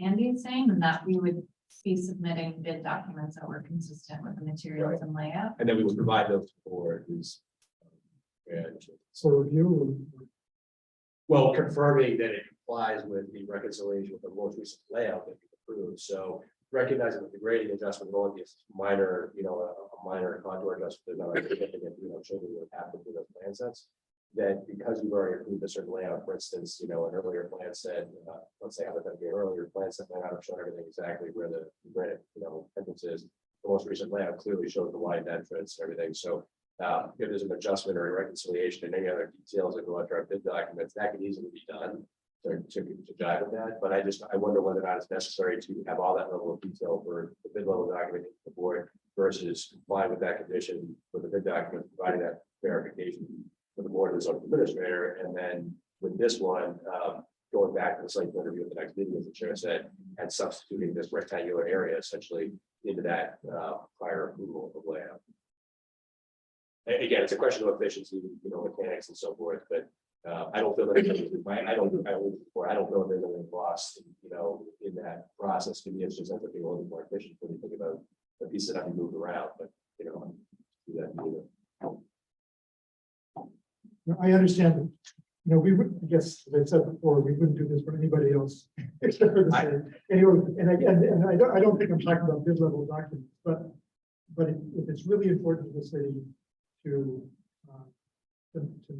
Andy is saying, and that we would be submitting bid documents that were consistent with the materials and layout. And then we would provide those to the board. So review. Well, confirming that it complies with the reconciliation with the most recent layout that we approved. So recognizing that the grading adjustment will only be a minor, a minor contour adjustment, not a significant, changing what happened with those plan sets. That because you've already approved a certain layout, for instance, an earlier plan said, let's say hypothetically, an earlier plan set might not have shown everything exactly where the granite, entrance is. The most recent layout clearly shows the wide entrance and everything. So if there's an adjustment or a reconciliation and any other details that go after our bid documents, that can easily be done to jive with that. But I wonder whether or not it's necessary to have all that level of detail for the bid level document to the board versus comply with that condition for the bid document, providing that verification for the board and the zoning administrator. And then with this one, going back to the site plan review at the next meeting, as the chair said, and substituting this rectangular area essentially into that prior approval of layout. Again, it's a question of efficiency, mechanics and so forth, but I don't feel that I don't know if there's anything lost, in that process. To me, it's just ends up being a little bit more efficient when you think about the pieces that have moved around, but do that either. I understand that, we would, I guess, as I said before, we wouldn't do this for anybody else except for the city. Anyway, and I don't think I'm talking about bid level documents, but if it's really important to the city to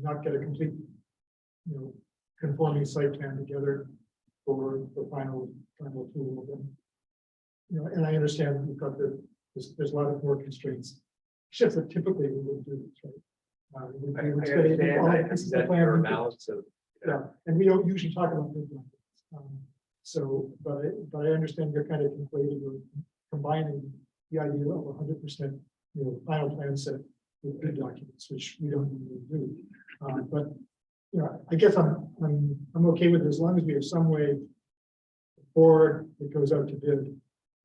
not get a complete, conforming site plan together for the final tool, then, and I understand that we've got there's a lot of more constraints. Just that typically we wouldn't do this, right? We would say, this is the plan. Yeah, and we don't usually talk about bid documents. But I understand you're kind of conflating or combining the idea of 100%, final plan set with good documents, which we don't really do. But, I guess I'm okay with it as long as we have some way before it goes out to bid,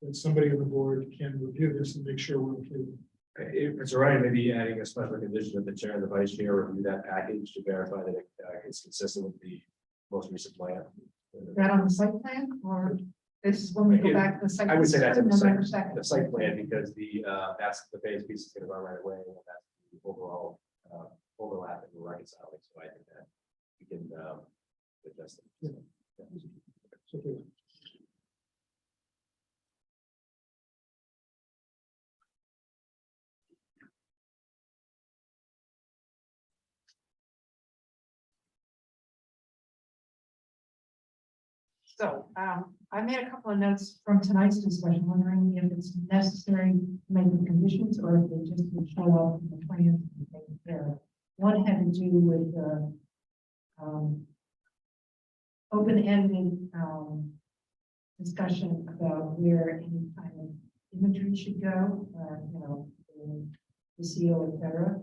that somebody on the board can review this and make sure we're okay with it. If it's all right, maybe adding a special condition that the chair and the vice chair review that package to verify that it's consistent with the most recent plan. That on the site plan, or this is when we go back to the site? I would say that's in the November site, 2nd. the site plan, because that's the phase piece is gonna run right away, and that's the overall overlap and reconciling, so I think that we can adjust it. So, okay. So, I made a couple of notes from tonight's discussion, wondering if it's necessary to make the conditions or if they just would show up in the plan to be taken care of. One had to do with open-ended discussion about where any kind of imagery should go, the CO, et cetera.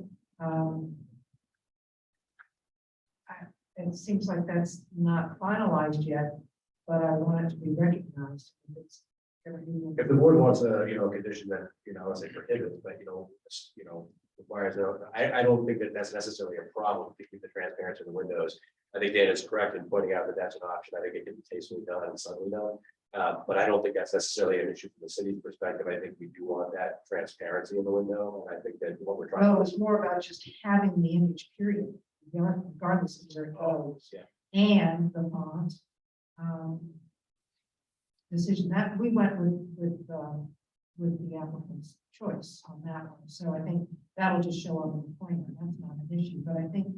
It seems like that's not finalized yet, but I want it to be recognized. If the board wants a, condition that, let's say prohibits, but, requires, I don't think that that's necessarily a problem to keep the transparency of the windows. I think Dan is correct in pointing out that that's an option. I think it can be tastefully done and subtly done. But I don't think that's necessarily an issue from the city's perspective. I think we do want that transparency in the window. And I think that what we're trying Well, to it's more about just having the image, period, regardless of where it goes. Yeah. And the font. Decision that we went with the applicant's choice on that one. So I think that'll just show up in the plan. That's not an issue, but I think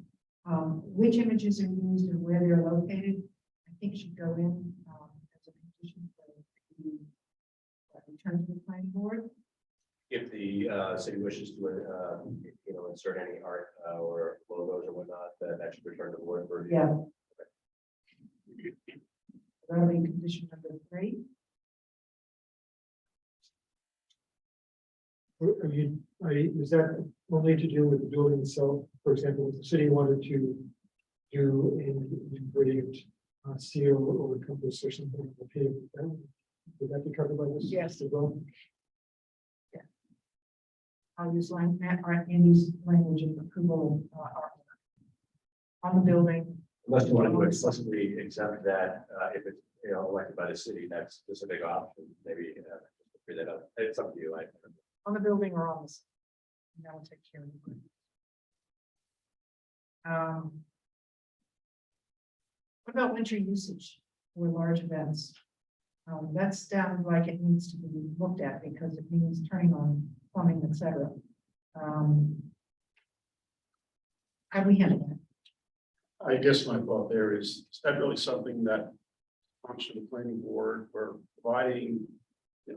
which images are used and where they're located, I think should go in as a condition for the return to the planning board. if the city wishes to, insert any art or logos or whatnot, that should return to the board for. Yeah. That'll be condition number 3. Is that only to do with the building itself? For example, if the city wanted to do an engraved seal or compass or something, okay, would that be covered by this? Yes. As well? I'll use Andy's language of approval on the building. Unless you want to explicitly exempt that, if it's, elected by the city, that's a big option, maybe, figure that out. It's up to you. On the building or on the site. And that will take care of it. What about winter usage for large events? That sounds like it needs to be looked at because it means turning on plumbing, et cetera. How do we handle that? I guess my thought there is that really something that comes from the planning board or providing, the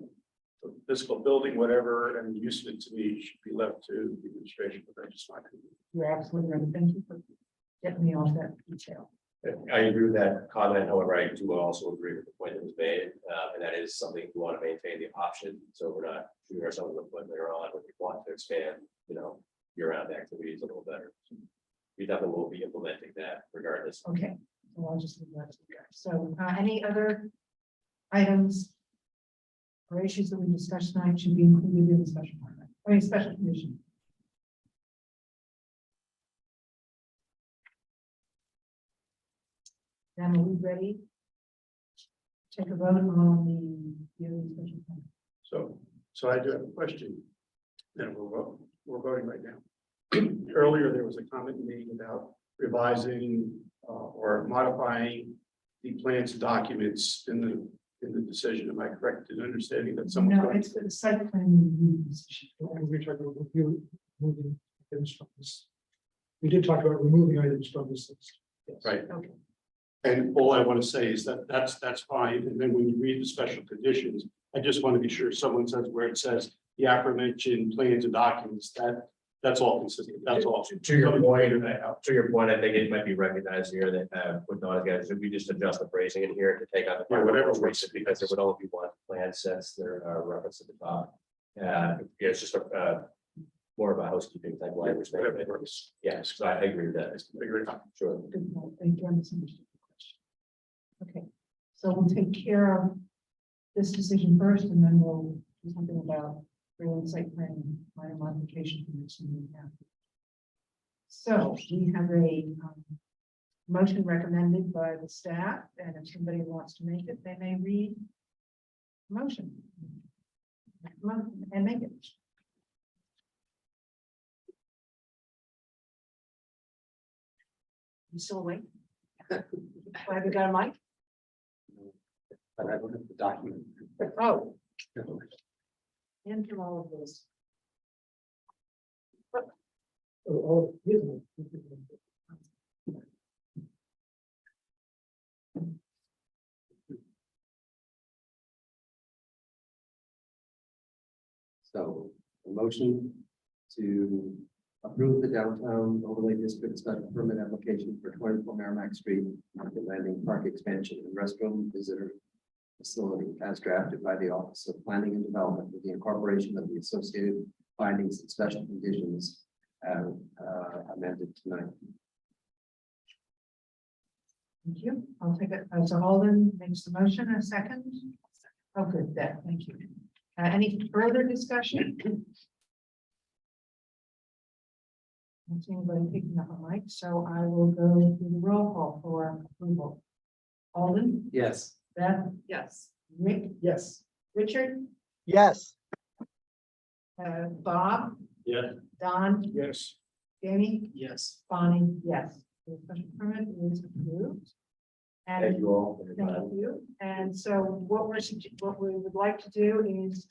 physical building, whatever, and the use of it to me should be left to the administration, but that's just my opinion. You're absolutely right. Thank you for getting me off that detail. I agree with that comment. However, I do also agree with the point that was made, and that is something we want to maintain the option. So we're not shooting ourselves in the foot later on when we want to expand, year-round activities a little better. We definitely will be implementing that regardless. Okay, so I'll just leave that to you guys. So any other items or issues that we discussed tonight should be included in the special permit, special condition? Then are we ready? Take a vote on the special permit. So I do have a question. And we're voting right now. Earlier, there was a comment made about revising or modifying the plans and documents in the decision. Am I correct in understanding that someone's No, going? it's the site plan review decision. And we talked about removing items from this. We did talk about removing items from this list. Yes. Right. Okay. And all I want to say is that that's fine. And then when you read the special conditions, I just want to be sure someone says where it says the aforementioned plans and documents, that's all consistent. That's all. To your point, I think it might be recognized here that with those guys, if we just adjust the phrasing in here to take out the Yeah, whatever most works. recent, because there would only be one plan sets there reference at the top. Yeah, it's just more of a housekeeping type language. Yes, so I agree with that. Sure. Good point. Thank you. I misunderstood the question. Okay, so we'll take care of this decision first, and then we'll do something about real site plan, minor modification for next meeting. So we have a motion recommended by the staff, and if somebody wants to make it, they may read the motion. Come on, and make it. You still awake? Have you got a mic? But I don't have the document. Oh, enter all of this. Oh, yes. So a motion to approve the downtown overlay district special permit application for 24 Merrimack Street, Market Landing Park expansion and restroom visitor facility as drafted by the Office of Planning and Development with the incorporation of the associated findings and special conditions amended tonight. Thank you. I'll take it. So Holden makes the motion. A second. Oh, good. That. Thank you. Any further discussion? I don't see anybody picking up a mic, so I will go to the roll call for approval. Alden, Yes. Beth, Yes. Rick, Yes. Richard, Yes, Bob, Yeah. Don, Yes. Jamie, Yes. Bonnie, yes. The special permit is approved. And Thank you all. for your time. thank you. And so what what we would like to do is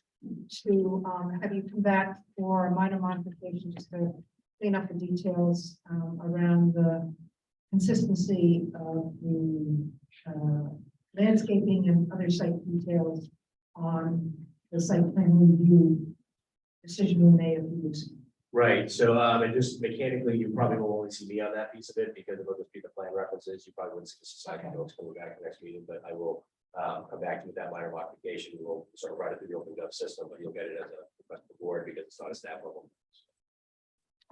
to have you come back for a minor modification, just to clean up the details around the consistency of the landscaping and other site details on the site plan review decision we made a few weeks ago. Right, so and just mechanically, you probably will only see me on that piece of it because it'll just be the plan references. You probably wouldn't see the society notes coming back next meeting, but I will come back to you with that minor modification. We'll sort of write it through the open gov system, but you'll get it as a request of the board because it's not a staff level.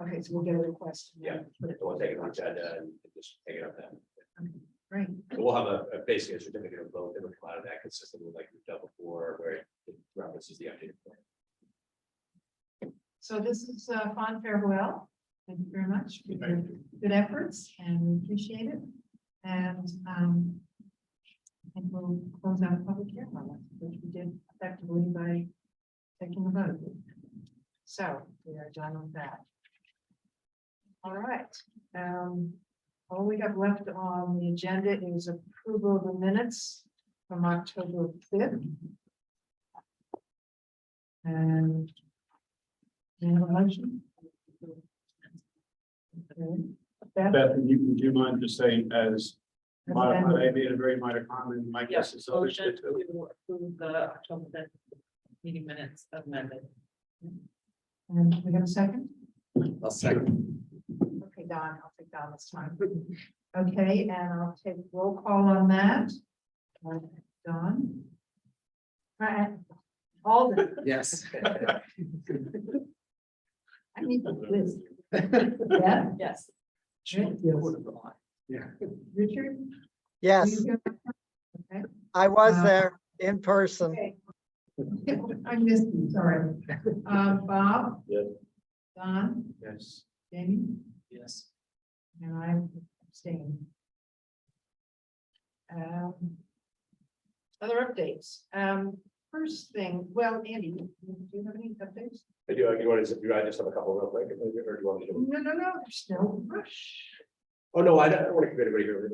Okay, so we'll get a request. Yeah. Put it- So we'll take it on the agenda and just take it up then. Great. So we'll have basically a certificate of vote that would come out of that consistent with like we've done before, where it references the updated plan. So this is fond farewell. Thank you very much for your good efforts, and we appreciate it. And I think we'll close out the public hearing on this, which we did effectively by taking a vote. So we are done with that. All right. All we have left on the agenda is approval of the minutes from October 5th. And we have a motion. Okay. Beth? Beth, would you mind just saying as That's modified, fine. I made a very minor comment, my guess is. others Motion did too. to approve the October 5th meeting minutes amended. And we have a second? I'll second. Okay, Don, I'll take Don this time. Okay, and I'll take roll call on that. Don? Alden, Yes. I need the list. Yeah, Yes. Rick? Yeah. Richard? yes, Okay. I was there in person. Okay. I missed you, sorry. Bob? Yes. Don? Yes. Jamie? Yes. And I abstain. Other updates. First thing, well, Andy, do you have any updates? I do, you want to, I just have a couple real quick, or do you want me to do? No, there's no rush. Oh, no, I don't want to keep anybody here.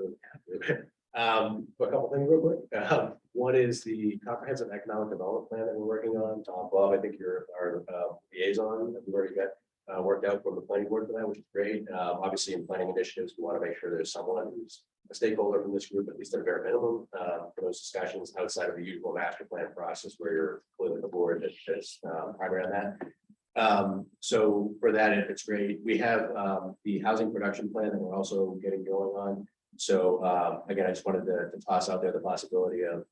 But a couple things real quick. One is the comprehensive economic development plan that we're working on. Bob, I think you're our liaison, that we've already got worked out from the planning board for that, which is great. Obviously, in planning initiatives, we want to make sure there's someone who's a stakeholder from this group, at least at a bare minimum, for those discussions outside of the usual master plan process where you're clearly the board that is primary on that. So for that, it's great. We have the housing production plan that we're also getting going on. So again, I just wanted to toss out there the possibility of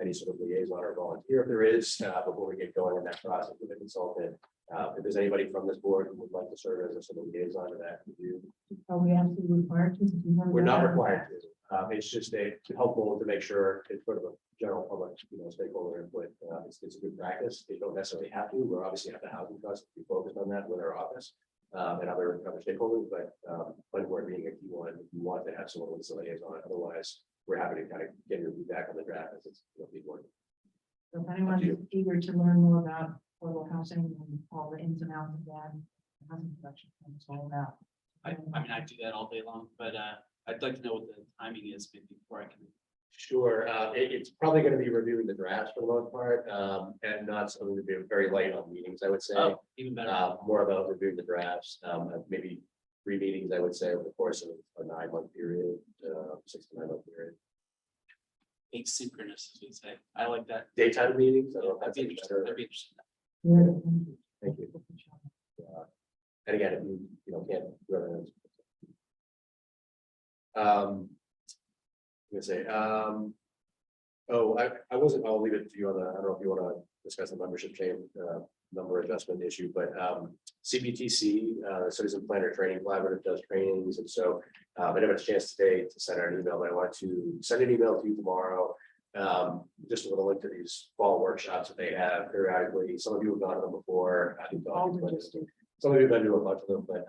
any sort of liaison or volunteer if there is, before we get going in that process with the consultant. If there's anybody from this board who would like to serve as a sort of liaison to that, Are we absolutely required to? we're not required to. It's just helpful to make sure it's sort of a general public, stakeholder input. It's a good practice. They don't necessarily have to. We're obviously have the housing trust. We focused on that with our office and other stakeholders, but we're being a key one. If you want to have someone with a liaison, otherwise we're happy to kind of get your feedback on the draft as it's being worked. So if anyone's eager to learn more about affordable housing and all the ins and outs of that, housing production, it's all about. I mean, I do that all day long, but I'd like to know what the timing is maybe before I can. Sure, it's probably going to be reviewing the drafts for the most part, and not something to be very light on meetings, I would say. Oh, even better. More about reviewing the drafts, maybe 3 meetings, I would say, over the course of a 9-month period, 6 to 9 month period. Asynchronous, as we say. I like that. Daytime meetings, I don't know if I'd that's be any interested. better. I'd be interested. Thank you. And again, if you can't, whoever knows. I'm gonna say, I wasn't, I'll leave it to you on the, I don't know if you want to discuss the membership change, number adjustment issue, but CPTC, Citizen Planner Training Collaborative does trainings, and so I didn't have a chance today to send out an email, but I want to send an email to you tomorrow. Just with a link to these fall workshops that they have periodically. Some of you have gone to them before. I think some of you have been to a bunch of them, but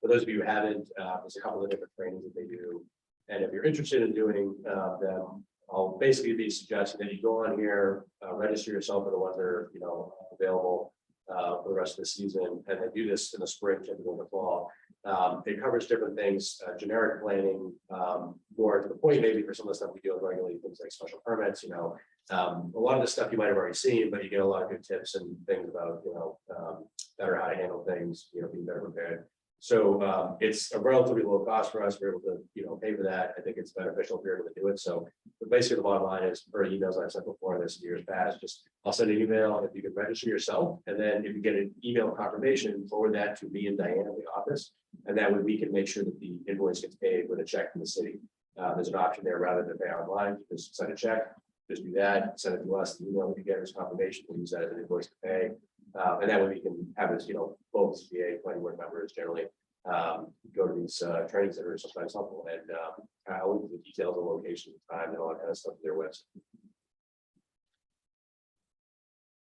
for those of you who haven't, there's a couple of different trainings that they do. And if you're interested in doing them, I'll basically be suggesting that you go on here, register yourself for the ones that are available for the rest of the season, and then do this in the spring, typically in the fall. It covers different things, generic planning, more to the point, maybe for some of the stuff we deal with regularly, things like special permits, a lot of the stuff you might have already seen, but you get a lot of good tips and things about, better how to handle things, being better prepared. So it's a relatively low cost for us. We're able to, pay for that. I think it's beneficial if you're able to do it. So basically the bottom line is, for emails I've sent before this years past, just I'll send an email if you can register yourself. And then if you get an email confirmation, forward that to me and Diane in the office. And that way we can make sure that the invoice gets paid with a check from the city. There's an option there rather than pay online, just send a check, just do that, send it to us, the email that you get as confirmation, we'll use that as an invoice to pay. And that way we can have this, both CPA planning board members generally go to these trainings that are sometimes helpful, and I'll leave the details of location, time, and all that kind of stuff to their website.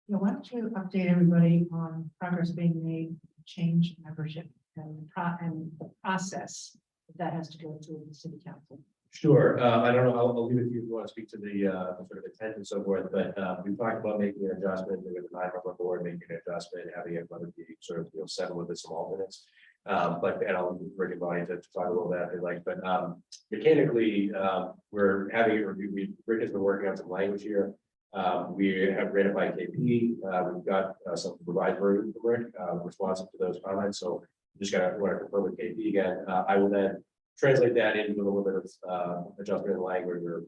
Yeah, why don't you update everybody on progress being made, change membership and the process that has to go through the city council. Sure. I don't know. I'll leave it to you if you want to speak to the sort of intent and so forth, but we talked about making an adjustment. There was a 9-member board making an adjustment, having it whether be sort of 7 with some alternates. But and I'll bring everybody to talk a little bit if they like. But mechanically, we're having it reviewed. Rick has been working on some language here. We have ran it by KP. We've got some revised version from Rick responsive to those comments. So just want to confirm with KP again. I will then translate that into a little bit of adjustment in language or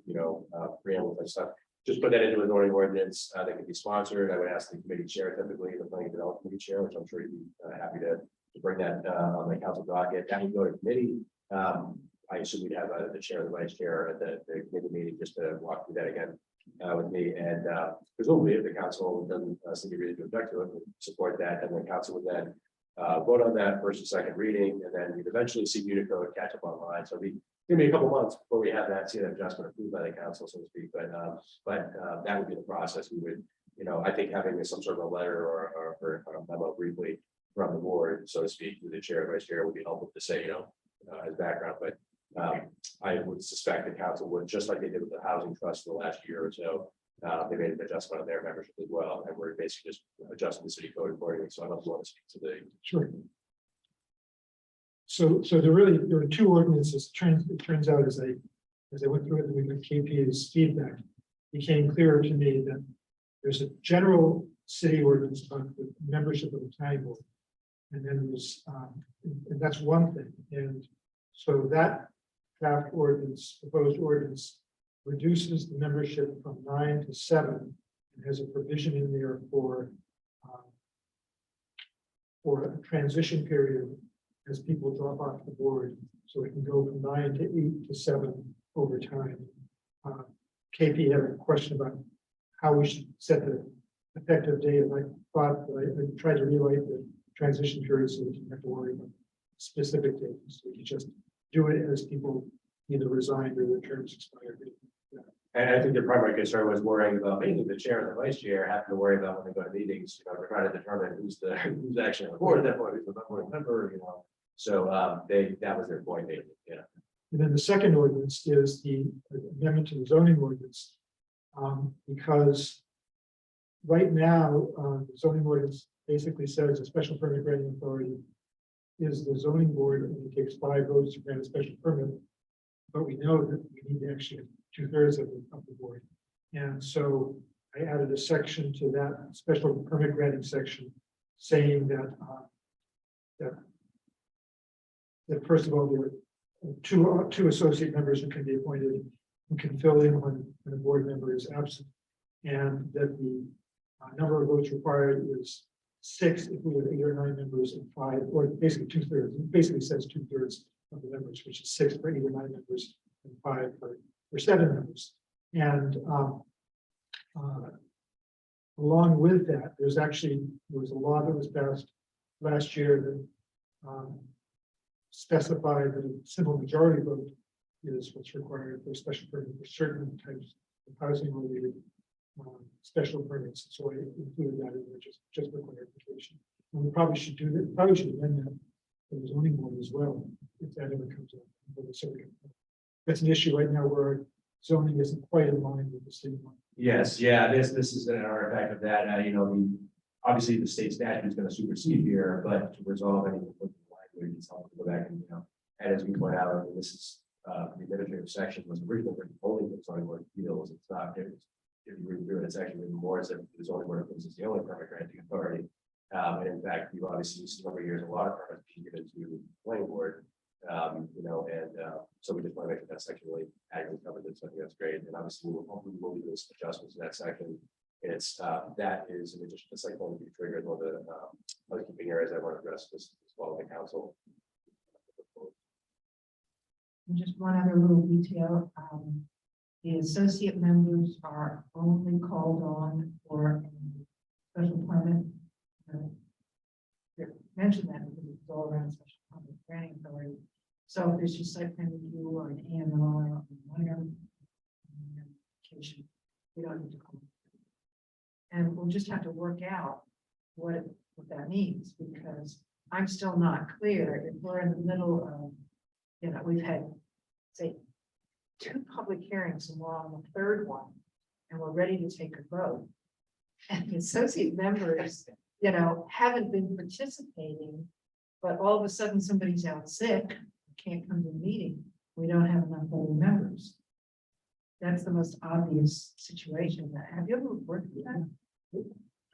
preamble type stuff. Just put that into a zoning ordinance that can be sponsored. I would ask the committee chair, typically the planning development committee chair, which I'm sure you'd be happy to bring that on the council docket. That would go to committee. I assume we'd have the chair and the vice chair at the committee meeting just to walk through that again with me. And presumably if the council doesn't see any reason to object to it, we'll support that. And the council would then vote on that first and second reading, and then we'd eventually see Unicode catch up online. So it'll be a couple months before we have that, see that adjustment approved by the council, so to speak. But that would be the process. We would, I think having some sort of a letter or a memo briefly from the board, so to speak, with the chair, vice chair would be helpful to say, as background. But I would suspect the council would, just like they did with the housing trust for the last year or so. They made an adjustment on their membership as well, and we're basically just adjusting the city code accordingly. So I don't want to speak to the. Sure. So there are 2 ordinances. It turns out as I went through it with KP's feedback, it became clearer to me that there's a general city ordinance on the membership of the planning board, and then there's and that's one thing. And so that draft ordinance, proposed ordinance, reduces the membership from 9 to 7 and has a provision in there for a transition period as people drop off the board, so it can go from 9 to 8 to 7 over time. KP had a question about how we should set the effective date, and I thought that I tried to rewrite the transition period so we didn't have to worry about specific dates. We could just do it as people either resigned or their terms expired. And I think the primary concern was worrying about mainly the chair and the vice chair having to worry about when they go to meetings, you know, they're trying to determine who's actually on the board at that point, who's the board member, you know. So that was their point, yeah. And then the second ordinance is the amendment to the zoning ordinance. Because right now, the zoning ordinance basically says a special permit granting authority is the zoning board, and it takes 5 votes to grant a special permit. But we know that we need to actually have 2/3 of the board. And so I added a section to that special permit granting section saying that that first of all, there are two associate members who can be appointed, who can fill in when a board member is absent. And that the number of votes required is 6 if we have 8 or 9 members and 5, or basically 2/3. It basically says 2/3 of the members, which is 6 for 8 or 9 members and 5 for 7 members. And along with that, there was a law that was passed last year that specified that a simple majority vote is what's required for a special permit for certain types of housing related special permits. So I included that in there just for clarification. And we probably should do that, probably should amend that for the zoning board as well, if that ever comes up. That's an issue right now where zoning isn't quite in line with the state law. Yes, yeah, this is an artifact of that, you know, obviously the state statute is gonna supersede here, but to resolve any language, it's helpful to go back and, you know, and as we point out, I mean, this is, the administrative section was originally written only for zoning board of appeals, it's not, if you read through it, it's actually written more as if the zoning board of appeals is the only permit granting authority. And in fact, you've obviously seen over years, a lot of permits being given to the planning board, you know, and so we just want to make that section really adequately covered. So I think that's great. And obviously we'll do those adjustments in that section. It's that is in addition to site plan review triggered one of the housekeeping areas I want to address as well with the council. And just one other little detail, the associate members are only called on for a special permit. Mention that because it's all around special permit granting authority. So if there's just site plan review or an A&R or a minor application, we don't need to call. And we'll just have to work out what that means, because I'm still not clear if we're in the middle of, you know, we've had, say, 2 public hearings and we're on the 3rd one, and we're ready to take a vote. And the associate members, you know, haven't been participating, but all of a sudden somebody's out sick, can't come to the meeting. We don't have enough voting members. That's the most obvious situation. Have you ever worked with that?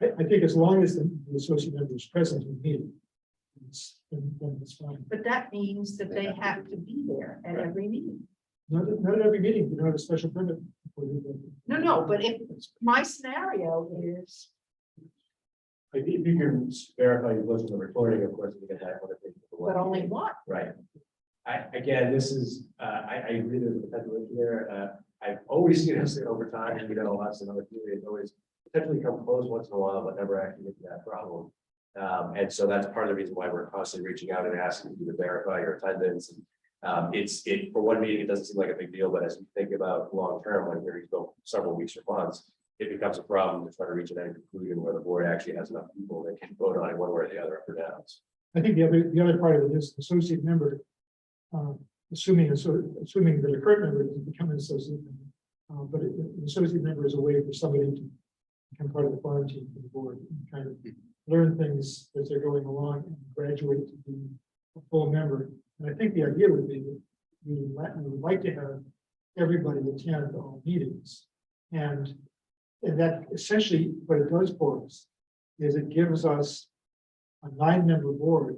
I think as long as the associate member is present in the meeting, then it's fine. But that means that they have to be there at every meeting. Not at every meeting, you don't have a special permit. No, but if my scenario is, If you can verify you listen to the recording, of course, we get that. but only one. Right. Again, this is, I agree there's a potential issue there. I've always seen us over time, you know, us and other communities always potentially come close once in a while, but never actually get to that problem. And so that's part of the reason why we're constantly reaching out and asking you to verify your attendance. And for one meeting, it doesn't seem like a big deal, but as we think about long term, when we go several weeks or months, it becomes a problem to try to reach an end conclusion where the board actually has enough people that can vote on it one way or the other, up or down. I think the other part of it is associate member, assuming that a current member doesn't become an associate member, but an associate member is a way for somebody to become part of the farm team for the board and kind of learn things as they're going along and graduate to be a full member. And I think the idea would be that we would like to have everybody attend all meetings. And that essentially what it does for us is it gives us a 9-member board,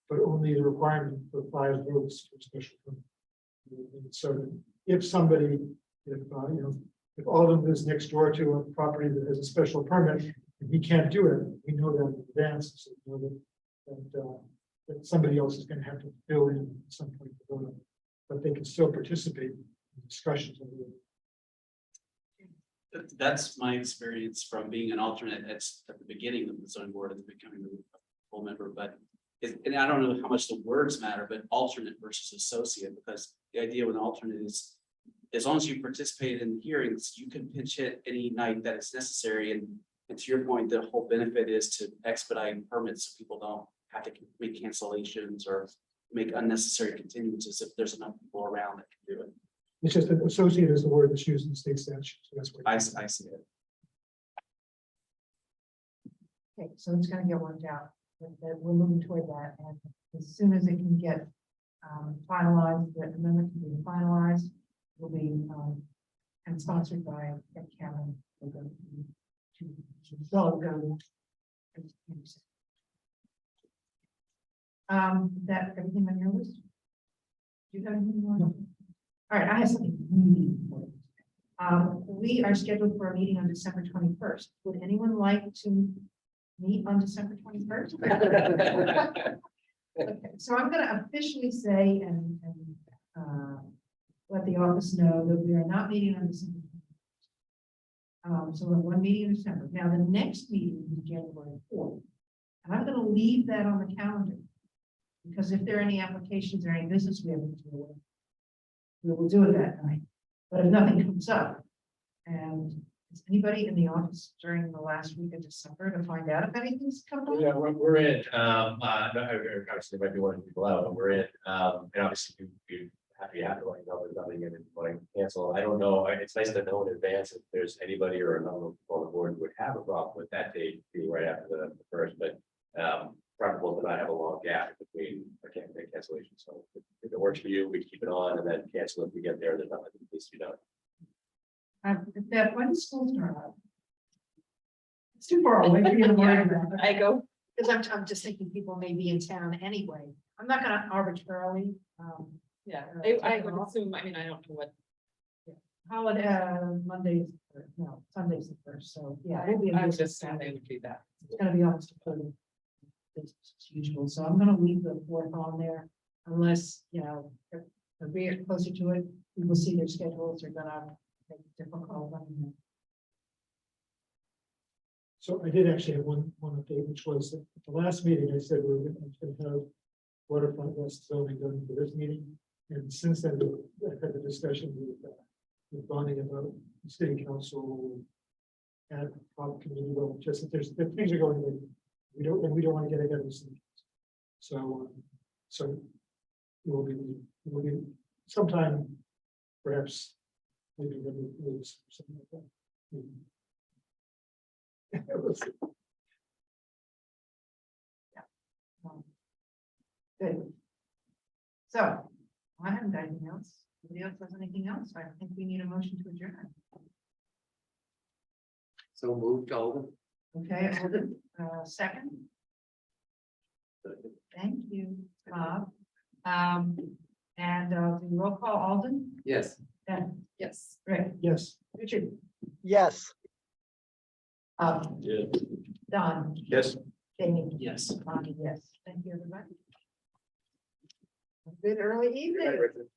but only the requirement for 5 votes for special permit. So if somebody, if Alden lives next door to a property that has a special permit and he can't do it, we know that in advance. So we know that that somebody else is gonna have to fill in at some point to vote on. But they can still participate in discussions. of the- That's my experience from being an alternate at the beginning of the zoning board and becoming a full member, but. And I don't know how much the words matter, but alternate versus associate, because the idea with an alternate is. As long as you participate in hearings, you can pinch hit any night that is necessary, and to your point, the whole benefit is to expedite permits, so people don't have to make cancellations or. Make unnecessary continuances if there's enough people around that can do it. It's just that associate is the word that's used in state statute, so that's what. I see it. Okay, so it's gonna get worked out, that we're moving toward that, and as soon as it can get finalized, the amendment can be finalized, will be and sponsored by Cameron. Will go to. That everything on your list? Do you have anything more? All right, I have something really important. We are scheduled for a meeting on December 21st. Would anyone like to meet on December 21st? Okay, so I'm gonna officially say and let the office know that we are not meeting on December 21st. So we're one meeting in December. Now, the next meeting is January 4th. And I'm gonna leave that on the calendar. Because if there are any applications or any business we have to deal with, we will do it that night. But if nothing comes up, and is anybody in the office during the last week of December to find out if anything's coming up? Yeah, we're in, obviously there might be one of the people out, but we're in, and obviously you have to like, know there's nothing in it, like cancel. I don't know, it's nice to know in advance if there's anybody or a number of people on the board who would have a problem with that date being right after the first, but preferable to not have a long gap between a cancellation. So if it works for you, we keep it on and then cancel if we get there. There's nothing that needs to be done. Beth, when does school start out? It's too far away for you to worry about. I go, Because I'm just thinking people may be in town anyway. I'm not gonna arbitrarily, yeah, I would assume, I mean, I don't know what. holiday, Mondays, no, Sunday's the first, so yeah. we'll be in I would business assume they Saturday. would do that. It's gonna be almost a full business as usual, so I'm gonna leave the fourth on there unless, if we're closer to it, we will see their schedules are gonna make it difficult. So I did actually have one update, which was at the last meeting, I said we were going to have waterfront west zoning done for this meeting. And since then, I've had the discussion with Bonnie about the city council and prop committee, well, just that there's that things are going on. We don't want to get ahead of the city. So it will be sometime, perhaps, maybe something like that. We'll see. Good. So, I haven't got anything else. Anybody else has anything else? I think we need a motion to adjourn. So moved, Alden. Okay, Alden, second. Thank you, Bob. And the roll call, Alden, Yes. Ben, Yes. Rick, Yes. Richard, Yes. Yeah. Don, Yes. Jamie. Yes. Bonnie, yes. Thank you, everybody. Good early evening. Richard.